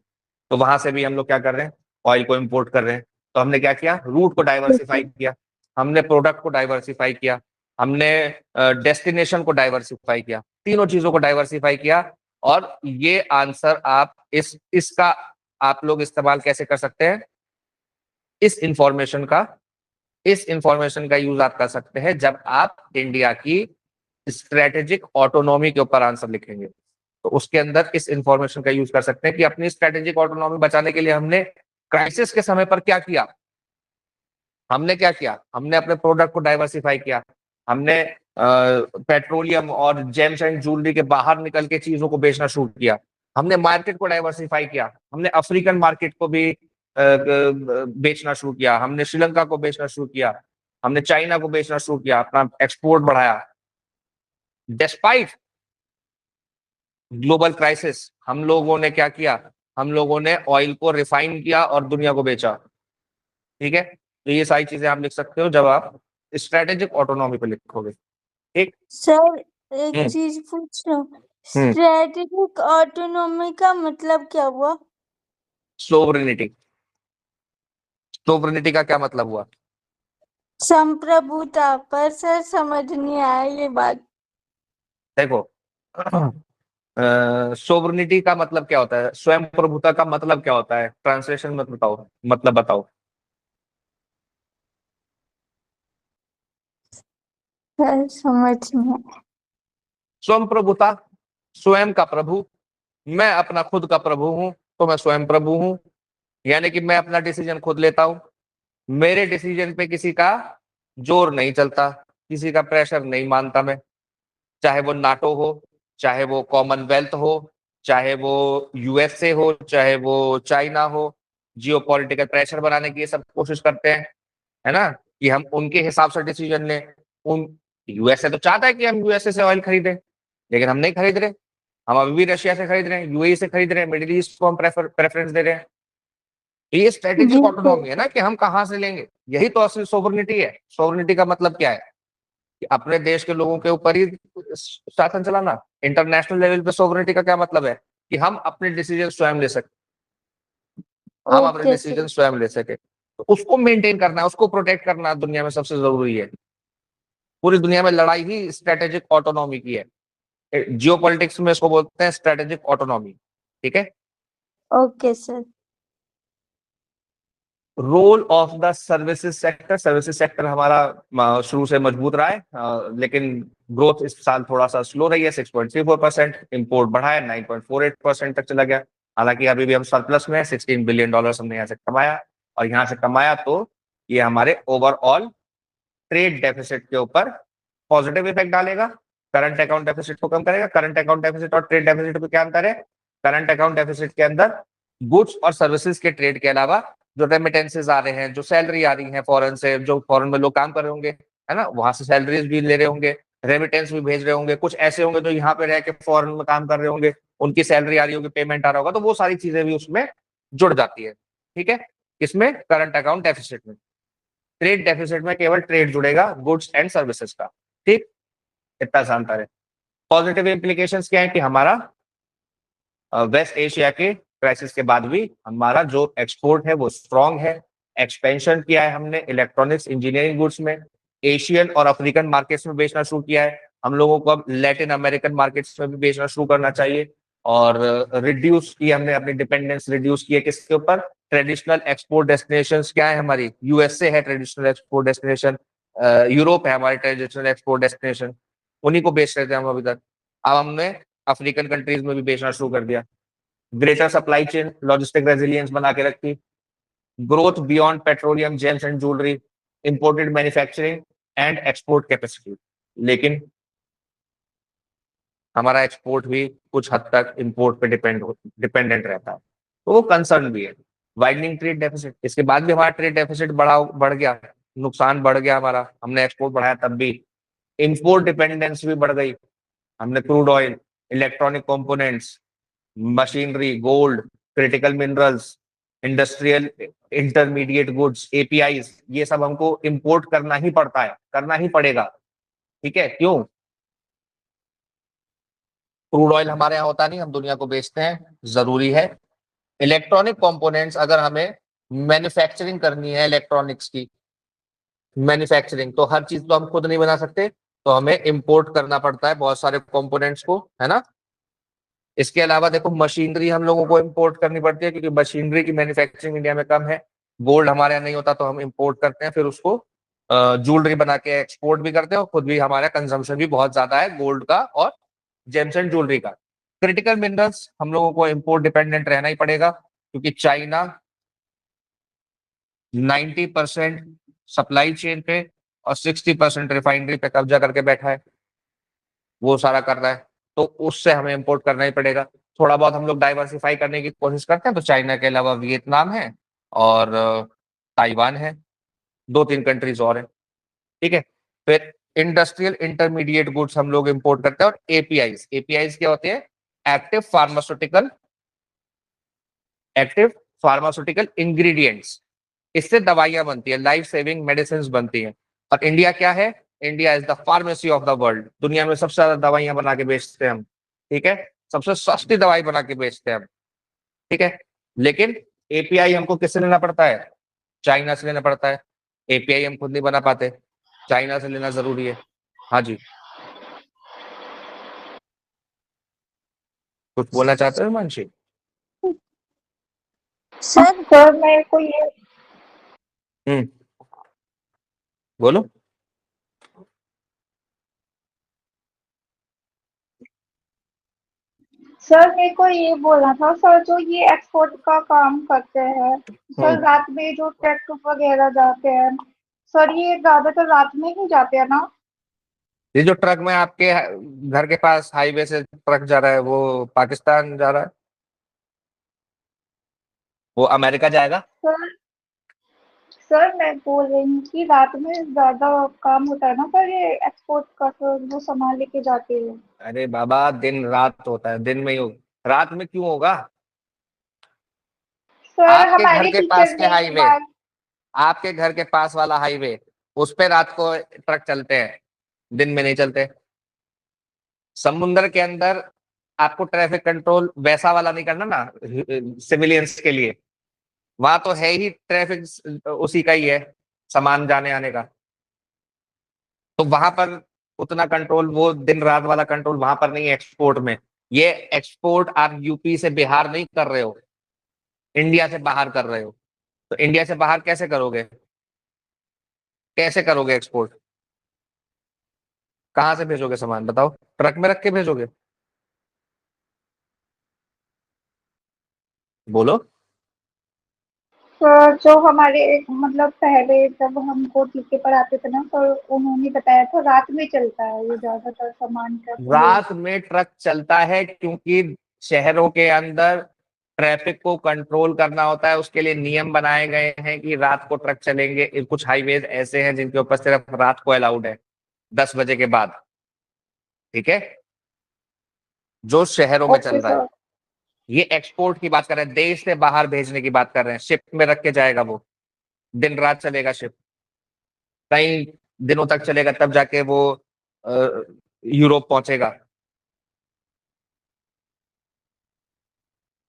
तो वहां से भी हम लोग क्या कर रहे हैं, ऑयल को इम्पोर्ट कर रहे हैं। तो हमने क्या किया, रूट को डाइवर्सिफाई किया, हमने प्रोडक्ट को डाइवर्सिफाई किया, हमने डेस्टिनेशन को डाइवर्सिफाई किया, तीनों चीजों को डाइवर्सिफाई किया। और ये आंसर आप इसका आप लोग इस्तेमाल कैसे कर सकते हैं, इस इंफॉर्मेशन का यूज आप कर सकते हैं जब आप इंडिया की स्ट्रेटेजिक ऑटोनॉमी के ऊपर आंसर लिखेंगे। तो उसके अंदर इस इंफॉर्मेशन का यूज कर सकते हैं कि अपनी स्ट्रेटेजिक ऑटोनॉमी बचाने के लिए हमने क्राइसिस के समय पर क्या किया। हमने क्या किया, हमने अपने प्रोडक्ट को डाइवर्सिफाई किया, हमने पेट्रोलियम और जेम्स एंड ज्वेलरी के बाहर निकल के चीजों को बेचना शुरू किया, हमने मार्केट को डाइवर्सिफाई किया, हमने अफ्रीकन मार्केट को भी बेचना शुरू किया, हमने श्रीलंका को बेचना शुरू किया, हमने चाइना को बेचना शुरू किया, अपना एक्सपोर्ट बढ़ाया। डिस्पाइट ग्लोबल क्राइसिस हम लोगों ने क्या किया, हम लोगों ने ऑयल को रिफाइन किया और दुनिया को बेचा, ठीक है। तो ये सारी चीजें आप लिख सकते हो जब आप स्ट्रेटेजिक ऑटोनॉमी पे लिखोगे, ठीक।
सर एक
हम्म।
चीज पूछ रहा हूँ, स्ट्रेटेजिक ऑटोनॉमी का मतलब क्या हुआ?
सोवरेनिटी, सोवरेनिटी का क्या मतलब हुआ?
संप्रभुता, पर सर समझ नहीं आया ये बात।
देखो सोवरेनिटी का मतलब क्या होता है, स्वयं प्रभुता का मतलब क्या होता है, ट्रांसलेशन मत बताओ, मतलब बताओ।
सर समझ नहीं आया।
स्वयं प्रभुता, स्वयं का प्रभु, मैं अपना खुद का प्रभु हूं, तो मैं स्वयं प्रभु हूं, यानी कि मैं अपना डिसीजन खुद लेता हूं, मेरे डिसीजन पे किसी का जोर नहीं चलता, किसी का प्रेशर नहीं मानता मैं, चाहे वो नाटो हो, चाहे वो कॉमनवेल्थ हो, चाहे वो यूएसए हो, चाहे वो चाइना हो। जियोपॉलिटिकल प्रेशर बनाने की ये सब कोशिश करते हैं, है ना, कि हम उनके हिसाब से डिसीजन लें। उन यूएसए तो चाहता है कि हम यूएसए से ऑयल खरीदें, लेकिन हम नहीं खरीद रहे, हम अभी भी रशिया से खरीद रहे हैं, यूएई से खरीद रहे हैं, मिडिल ईस्ट को हम प्रेफरेंस दे रहे हैं। तो ये स्ट्रेटेजिक ऑटोनॉमी है ना, कि हम कहां से लेंगे, यही तो असली सोवरेनिटी है। सोवरेनिटी का मतलब क्या है, कि अपने देश के लोगों के ऊपर ही शासन चलाना। इंटरनेशनल लेवल पे सोवरेनिटी का क्या मतलब है, कि हम अपने डिसीजन स्वयं ले सके, हम अपने
ओके
डिसीजन
सर।
स्वयं ले सके। तो उसको मेंटेन करना, उसको प्रोटेक्ट करना दुनिया में सबसे जरूरी है। पूरी दुनिया में लड़ाई ही स्ट्रेटेजिक ऑटोनॉमी की है, जियोपॉलिटिक्स में इसको बोलते हैं स्ट्रेटेजिक ऑटोनॉमी, ठीक है।
Okay sir.
Role of the services sector, services sector हमारा शुरू से मजबूत रहा है, लेकिन ग्रोथ इस साल थोड़ा सा स्लो रही है, 6.34%, इंपोर्ट बढ़ा है 9.48% तक चला गया। हालांकि अभी भी हम सरप्लस में है, $16 बिलियन हमने यहाँ से कमाया, और यहाँ से कमाया तो ये हमारे ओवरऑल ट्रेड डेफिसिट के ऊपर पॉजिटिव इफेक्ट डालेगा, करंट अकाउंट डेफिसिट को कम करेगा। करंट अकाउंट डेफिसिट और ट्रेड डेफिसिट में क्या अंतर है, करंट अकाउंट डेफिसिट के अंदर गुड्स और सर्विसेज के ट्रेड के अलावा जो रेमिटेंसेज आ रहे हैं, जो सैलरी आ रही है फॉरेन से, जो फॉरेन में लोग काम कर रहे होंगे, है ना, वहां से सैलरीज भी ले रहे होंगे, रेमिटेंस भी भेज रहे होंगे, कुछ ऐसे होंगे जो यहाँ पे रह के फॉरेन में काम कर रहे होंगे, उनकी सैलरी आ रही होगी, पेमेंट आ रहा होगा, तो वो सारी चीजें भी उसमें जुड़ जाती है, ठीक है। इसमें करंट अकाउंट डेफिसिट में, ट्रेड डेफिसिट में केवल ट्रेड जुड़ेगा, गुड्स एंड सर्विसेज का, ठीक, इतना सा अंतर है। पॉजिटिव इंप्लीकेशंस क्या है, कि हमारा वेस्ट एशिया के क्राइसिस के बाद भी हमारा जो एक्सपोर्ट है वो स्ट्रांग है। एक्सपेंशन किया है हमने इलेक्ट्रॉनिक्स इंजीनियरिंग गुड्स में, एशियन और अफ्रीकन मार्केट्स में बेचना शुरू किया है। हम लोगों को अब लैटिन अमेरिकन मार्केट्स में भी बेचना शुरू करना चाहिए। और रिड्यूस की हमने अपनी डिपेंडेंस रिड्यूस की है किसके ऊपर, ट्रेडिशनल एक्सपोर्ट डेस्टिनेशंस क्या है हमारी, यूएसए है ट्रेडिशनल एक्सपोर्ट डेस्टिनेशन, यूरोप है हमारी ट्रेडिशनल एक्सपोर्ट डेस्टिनेशन, उन्हीं को बेच रहे थे हम अभी तक। अब हमने अफ्रीकन कंट्रीज में भी बेचना शुरू कर दिया। Greater supply chain logistic resilience बना के रखी, growth beyond petroleum James and jewellery, imported manufacturing and export capacity. लेकिन हमारा एक्सपोर्ट भी कुछ हद तक इंपोर्ट पे डिपेंडेंट रहता है, तो वो कंसर्न भी है। वाइडनिंग ट्रेड डेफिसिट, इसके बाद भी हमारा ट्रेड डेफिसिट बढ़ गया, नुकसान बढ़ गया हमारा, हमने एक्सपोर्ट बढ़ाया तब भी। इंपोर्ट डिपेंडेंस भी बढ़ गई, हमने crude oil, electronic components, machinery, gold, critical minerals, industrial intermediate goods, APIs, ये सब हमको इंपोर्ट करना ही पड़ता है, करना ही पड़ेगा। ठीक है, क्यों? क्रूड ऑयल हमारे यहाँ होता नहीं, हम दुनिया को बेचते हैं, जरूरी है। इलेक्ट्रॉनिक कंपोनेंट्स, अगर हमें मैन्युफैक्चरिंग करनी है इलेक्ट्रॉनिक्स की, मैन्युफैक्चरिंग, तो हर चीज तो हम खुद नहीं बना सकते, तो हमें इंपोर्ट करना पड़ता है बहुत सारे कंपोनेंट्स को, है ना। इसके अलावा देखो मशीनरी हम लोगों को इंपोर्ट करनी पड़ती है, क्योंकि मशीनरी की मैन्युफैक्चरिंग इंडिया में कम है। गोल्ड हमारे यहाँ नहीं होता तो हम इंपोर्ट करते हैं, फिर उसको ज्वेलरी बना के एक्सपोर्ट भी करते हैं, और खुद भी हमारा कंजम्पशन भी बहुत ज्यादा है गोल्ड का और जेम्स एंड ज्वेलरी का। क्रिटिकल मिनरल्स हम लोगों को इंपोर्ट डिपेंडेंट रहना ही पड़ेगा, क्योंकि चाइना 90% सप्लाई चेन पे और 60% रिफाइनरी पे कब्जा करके बैठा है, वो सारा कर रहा है, तो उससे हमें इंपोर्ट करना ही पड़ेगा। थोड़ा बहुत हम लोग डाइवर्सिफाई करने की कोशिश करते हैं, तो चाइना के अलावा वियतनाम है और ताइवान है, 2-3 कंट्रीज और हैं। ठीक है, फिर इंडस्ट्रियल इंटरमीडिएट गुड्स हम लोग इंपोर्ट करते हैं, और एपीआईज, एपीआईज क्या होते हैं? एक्टिव फार्मास्यूटिकल इंग्रेडिएंट्स, इससे दवाइयां बनती है, लाइफ सेविंग मेडिसिन बनती हैं। और इंडिया क्या है? India is the pharmacy of the world, दुनिया में सबसे ज्यादा दवाइयां बना के बेचते हैं हम। ठीक है, सबसे सस्ती दवाई बना के बेचते हैं हम। ठीक है, लेकिन एपीआई हमको किससे लेना पड़ता है? चाइना से लेना पड़ता है। एपीआई हम खुद नहीं बना पाते, चाइना से लेना जरूरी है। हाँ जी, कुछ बोलना चाहते हो हिमांशी?
सर
सर मेरे को ये
हम्म, बोलो।
सर मेरे को ये बोलना था सर, जो ये एक्सपोर्ट का काम करते हैं सर, रात में जो ट्रक वगैरह जाते हैं सर, ये ज्यादातर रात में ही जाते हैं ना?
ये जो ट्रक में आपके घर के पास हाईवे से ट्रक जा रहा है, वो पाकिस्तान जा रहा है, वो अमेरिका जाएगा?
सर सर मैं बोल रही हूँ कि रात में ज्यादा काम होता है ना सर, ये एक्सपोर्ट का, सर वो सामान लेके जाते हैं।
अरे बाबा, दिन रात होता है, दिन में ही हो, रात में क्यों होगा?
सर
आपके घर
हमारे
के पास
टीचर
के
ने एक
हाईवे,
बार
आपके घर के पास वाला हाईवे, उस पे रात को ट्रक चलते हैं, दिन में नहीं चलते। समुद्र के अंदर आपको ट्रैफिक कंट्रोल वैसा वाला नहीं करना ना, सिविलियंस के लिए, वहां तो है ही ट्रैफिक उसी का ही है, सामान जाने आने का, तो वहां पर उतना कंट्रोल, वो दिन रात वाला कंट्रोल वहां पर नहीं है एक्सपोर्ट में। ये एक्सपोर्ट आप यूपी से बिहार नहीं कर रहे हो, इंडिया से बाहर कर रहे हो, तो इंडिया से बाहर कैसे करोगे? कैसे करोगे एक्सपोर्ट? कहाँ से भेजोगे सामान बताओ? ट्रक में रख के भेजोगे? बोलो।
सर जो हमारे एक मतलब पहले जब हमको टीके पढ़ाते थे ना सर, उन्होंने बताया था रात में चलता है ये ज्यादातर सामान ट्रक ये।
रात में ट्रक चलता है क्योंकि शहरों के अंदर ट्रैफिक को कंट्रोल करना होता है, उसके लिए नियम बनाए गए हैं कि रात को ट्रक चलेंगे। कुछ हाईवेज ऐसे हैं जिनके ऊपर सिर्फ रात को अलाउड है, 10 बजे के बाद। ठीक है, जो शहरों में चल
ओके
रहा है।
सर।
ये एक्सपोर्ट की बात कर रहे हैं, देश से बाहर भेजने की बात कर रहे हैं, शिप में रख के जाएगा वो, दिन रात चलेगा शिप, कई दिनों तक चलेगा, तब जाके वो यूरोप पहुंचेगा।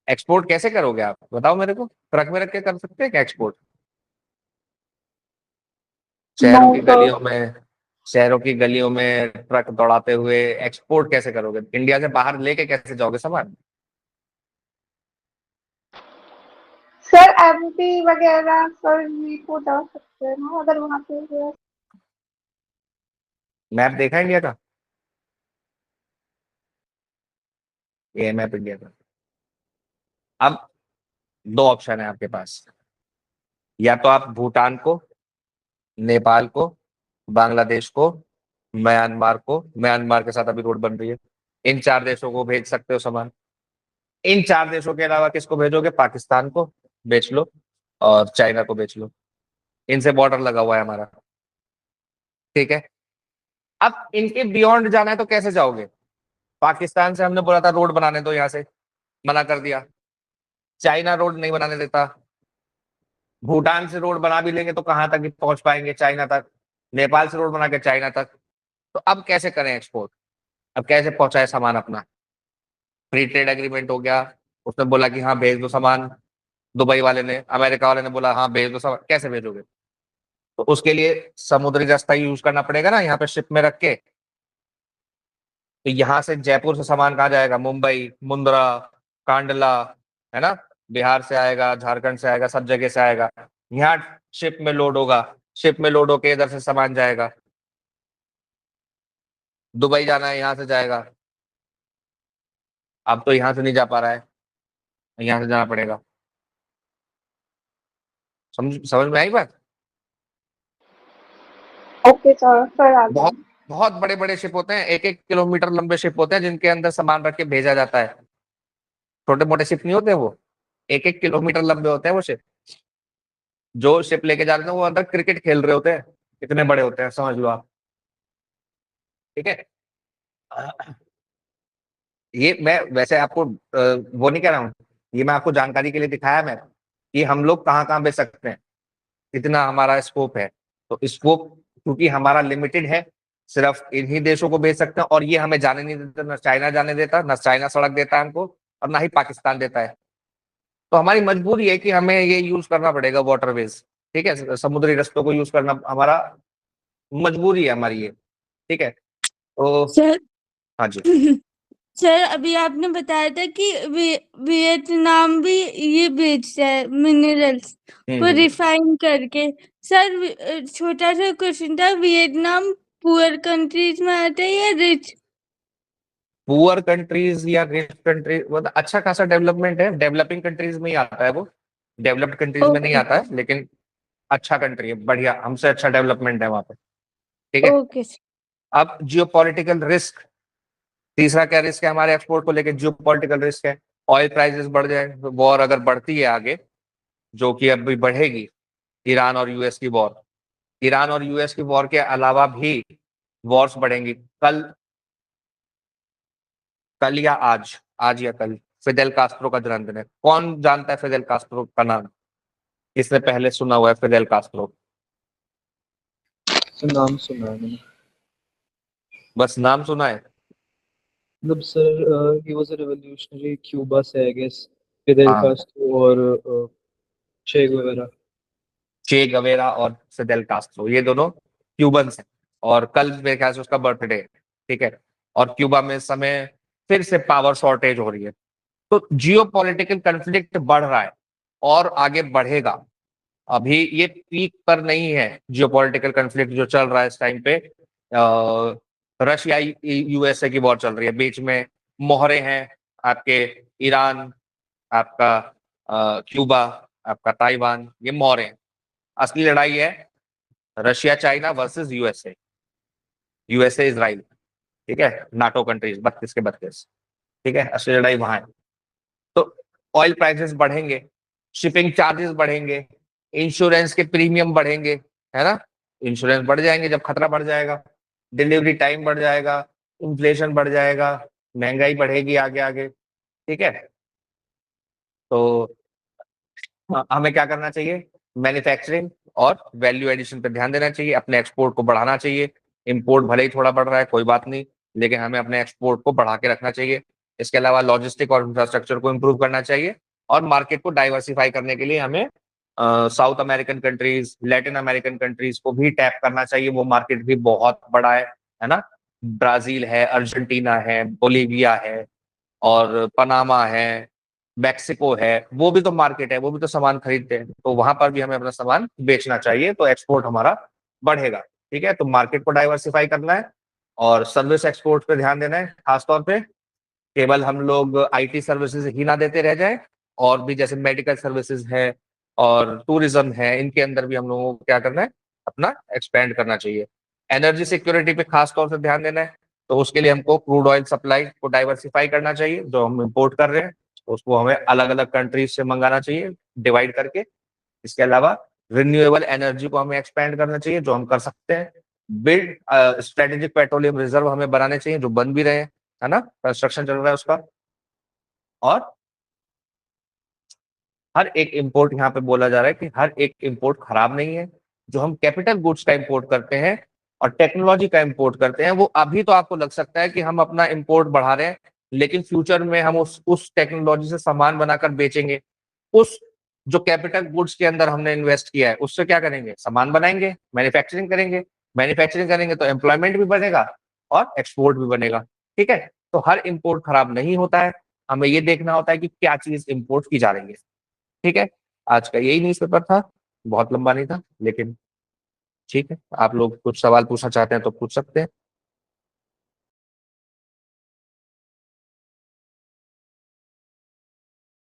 एक्सपोर्ट कैसे करोगे आप बताओ मेरे को? ट्रक में रख के कर सकते हैं क्या एक्सपोर्ट?
नो
शहरों की
सर।
गलियों में, शहरों की गलियों में ट्रक दौड़ाते हुए एक्सपोर्ट कैसे करोगे? इंडिया से बाहर लेके कैसे जाओगे सामान?
सर एमपी वगैरह सर ये को जा सकते हैं ना अगर वहाँ पे है।
मैप देखा है इंडिया का? ये मैप इंडिया का। अब दो ऑप्शन है आपके पास, या तो आप भूटान को, नेपाल को, बांग्लादेश को, म्यांमार को, म्यांमार के साथ अभी रोड बन रही है, इन 4 देशों को भेज सकते हो सामान। इन 4 देशों के अलावा किसको भेजोगे? पाकिस्तान को बेच लो और चाइना को बेच लो। इनसे बॉर्डर लगा हुआ है हमारा, ठीक है। अब इनके बियॉन्ड जाना है तो कैसे जाओगे? पाकिस्तान से हमने बोला था रोड बनाने दो, यहाँ से मना कर दिया। चाइना रोड नहीं बनाने देता। भूटान से रोड बना भी लेंगे तो कहां तक ही पहुंच पाएंगे? चाइना तक। नेपाल से रोड बना के चाइना तक। तो अब कैसे करें एक्सपोर्ट? अब कैसे पहुंचाए सामान अपना? फ्री ट्रेड एग्रीमेंट हो गया, उसने बोला कि हाँ भेज दो सामान। दुबई वाले ने, अमेरिका वाले ने बोला हाँ भेज दो सामान। कैसे भेजोगे? तो उसके लिए समुद्री रास्ता यूज करना पड़ेगा ना, यहाँ पे शिप में रख के। तो यहाँ से जयपुर से सामान कहाँ जाएगा? मुंबई, मुंद्रा, कांडला, है ना। बिहार से आएगा, झारखंड से आएगा, सब जगह से आएगा। यहाँ शिप में लोड होगा, शिप में लोड होके इधर से सामान जाएगा। दुबई जाना है, यहाँ से जाएगा। अब तो यहाँ से नहीं जा पा रहा है, यहाँ से जाना पड़ेगा। समझ में आई बात?
ओके सर, फिर आगे।
बहुत बहुत बड़े बड़े शिप होते हैं, 1-1 किलोमीटर लंबे शिप होते हैं जिनके अंदर सामान रख के भेजा जाता है। छोटे मोटे शिप नहीं होते वो, 1-1 किलोमीटर लंबे होते हैं वो शिप। जो शिप लेके जा रहे हैं वो अंदर क्रिकेट खेल रहे होते हैं, इतने बड़े होते हैं, समझ लो आप, ठीक है। ये मैं वैसे आपको वो नहीं कह रहा हूँ, ये मैं आपको जानकारी के लिए दिखाया मैं कि हम लोग कहाँ कहाँ बेच सकते हैं, इतना हमारा स्कोप है। तो स्कोप क्योंकि हमारा लिमिटेड है, सिर्फ इन्हीं देशों को बेच सकते हैं, और ये हमें जाने नहीं देता, ना चाइना जाने देता, ना चाइना सड़क देता है हमको, और ना ही पाकिस्तान देता है। तो हमारी मजबूरी है कि हमें ये यूज करना पड़ेगा वाटरवेज, ठीक है, समुद्री रास्तों को यूज करना हमारा मजबूरी है हमारी ये, ठीक है। तो
सर
हाँ जी।
सर अभी आपने बताया था कि वियतनाम भी ये बेचता है मिनरल्स को
हम्म।
रिफाइन करके। सर छोटा सा क्वेश्चन था, वियतनाम पुअर कंट्रीज में आता है या रिच?
पुअर कंट्रीज या रिच कंट्रीज, मतलब अच्छा खासा डेवलपमेंट है, डेवलपिंग कंट्रीज में ही आता है वो, डेवलप्ड कंट्रीज में नहीं
ओके
आता है, लेकिन अच्छा कंट्री है, बढ़िया, हमसे अच्छा डेवलपमेंट है वहां पे, ठीक है।
ओके
अब जियोपॉलिटिकल रिस्क, तीसरा क्या रिस्क है हमारे एक्सपोर्ट को लेकर? जियोपॉलिटिकल रिस्क है, ऑयल प्राइसेस बढ़ जाए, वॉर अगर बढ़ती है आगे, जो कि अब भी बढ़ेगी, ईरान और यूएस की वॉर, ईरान और यूएस की वॉर के अलावा भी वॉर्स बढ़ेंगी। कल कल या आज, आज या कल फिदेल कास्ट्रो का जन्मदिन है। कौन जानता है फिदेल कास्ट्रो का नाम? इसने पहले सुना हुआ है फिदेल कास्ट्रो?
सर नाम सुना है मैंने।
बस नाम सुना है?
मतलब sir he was a revolutionary Cuba से आई गेस, फिदेल
हाँ,
कास्ट्रो और चे गुवेरा।
चे गवेरा और फिदेल कास्ट्रो ये दोनों क्यूबन्स हैं, और कल मेरे ख्याल से उसका बर्थडे है, ठीक है। और क्यूबा में इस समय फिर से पावर शॉर्टेज हो रही है। तो जियो पॉलिटिकल कंफ्लिक्ट बढ़ रहा है और आगे बढ़ेगा। अभी ये पीक पर नहीं है जियोपॉलिटिकल कंफ्लिक्ट जो चल रहा है इस टाइम पे। रशिया यूएसए की वॉर चल रही है, बीच में मोहरे हैं आपके, ईरान, आपका क्यूबा, आपका ताइवान, ये मोहरे हैं। असली लड़ाई है Russia China versus USA, USA Israel, ठीक है, नाटो कंट्रीज 32 के 32, ठीक है, असली लड़ाई वहां है। तो ऑयल प्राइसेस बढ़ेंगे, शिपिंग चार्जेस बढ़ेंगे, इंश्योरेंस के प्रीमियम बढ़ेंगे, है ना। इंश्योरेंस बढ़ जाएंगे जब खतरा बढ़ जाएगा, डिलीवरी टाइम बढ़ जाएगा, इन्फ्लेशन बढ़ जाएगा, महंगाई बढ़ेगी आगे आगे, ठीक है। तो हमें क्या करना चाहिए? मैन्युफैक्चरिंग और वैल्यू एडिशन पे ध्यान देना चाहिए, अपने एक्सपोर्ट को बढ़ाना चाहिए। इंपोर्ट भले ही थोड़ा बढ़ रहा है कोई बात नहीं, लेकिन हमें अपने एक्सपोर्ट को बढ़ा के रखना चाहिए। इसके अलावा लॉजिस्टिक और इंफ्रास्ट्रक्चर को इम्प्रूव करना चाहिए, और मार्केट को डाइवर्सिफाई करने के लिए हमें south American countries, Latin American countries को भी टैप करना चाहिए। वो मार्केट भी बहुत बड़ा है ना। ब्राजील है, अर्जेंटीना है, बोलीविया है, और पनामा है, मैक्सिको है, वो भी तो मार्केट है, वो भी तो सामान खरीदते हैं, तो वहां पर भी हमें अपना सामान बेचना चाहिए, तो एक्सपोर्ट हमारा बढ़ेगा, ठीक है। तो मार्केट को डाइवर्सिफाई करना है, और सर्विस एक्सपोर्ट पे ध्यान देना है खासतौर पे। केवल हम लोग आईटी सर्विसेज ही ना देते रह जाए, और भी जैसे मेडिकल सर्विसेज है और टूरिज्म है, इनके अंदर भी हम लोगों को क्या करना है? अपना एक्सपेंड करना चाहिए। एनर्जी सिक्योरिटी पे खास तौर से ध्यान देना है। तो उसके लिए हमको क्रूड ऑयल सप्लाई को डाइवर्सिफाई करना चाहिए, जो हम इंपोर्ट कर रहे हैं उसको हमें अलग अलग कंट्रीज से मंगाना चाहिए डिवाइड करके। इसके अलावा रिन्यूएबल एनर्जी को हमें एक्सपेंड करना चाहिए, जो हम कर सकते हैं। बिल्ड स्ट्रेटेजिक पेट्रोलियम रिजर्व हमें बनाने चाहिए, जो बन भी रहे हैं, है ना, कंस्ट्रक्शन चल रहा है उसका। और हर एक इंपोर्ट, यहाँ पे बोला जा रहा है कि हर एक इंपोर्ट खराब नहीं है। जो हम कैपिटल गुड्स का इंपोर्ट करते हैं और टेक्नोलॉजी का इंपोर्ट करते हैं, वो अभी तो आपको लग सकता है कि हम अपना इंपोर्ट बढ़ा रहे हैं, लेकिन फ्यूचर में हम उस टेक्नोलॉजी से सामान बनाकर बेचेंगे। उस जो कैपिटल गुड्स के अंदर हमने इन्वेस्ट किया है उससे क्या करेंगे, सामान बनाएंगे, मैन्युफैक्चरिंग करेंगे। मैन्युफैक्चरिंग करेंगे तो एम्प्लॉयमेंट भी बनेगा और एक्सपोर्ट भी बनेगा। ठीक है, तो हर इंपोर्ट खराब नहीं होता है, हमें ये देखना होता है कि क्या चीज इंपोर्ट की जा रही है। ठीक है, आज का यही न्यूज़पेपर था, बहुत लंबा नहीं था, लेकिन ठीक है, आप लोग कुछ सवाल पूछना चाहते हैं तो पूछ सकते हैं।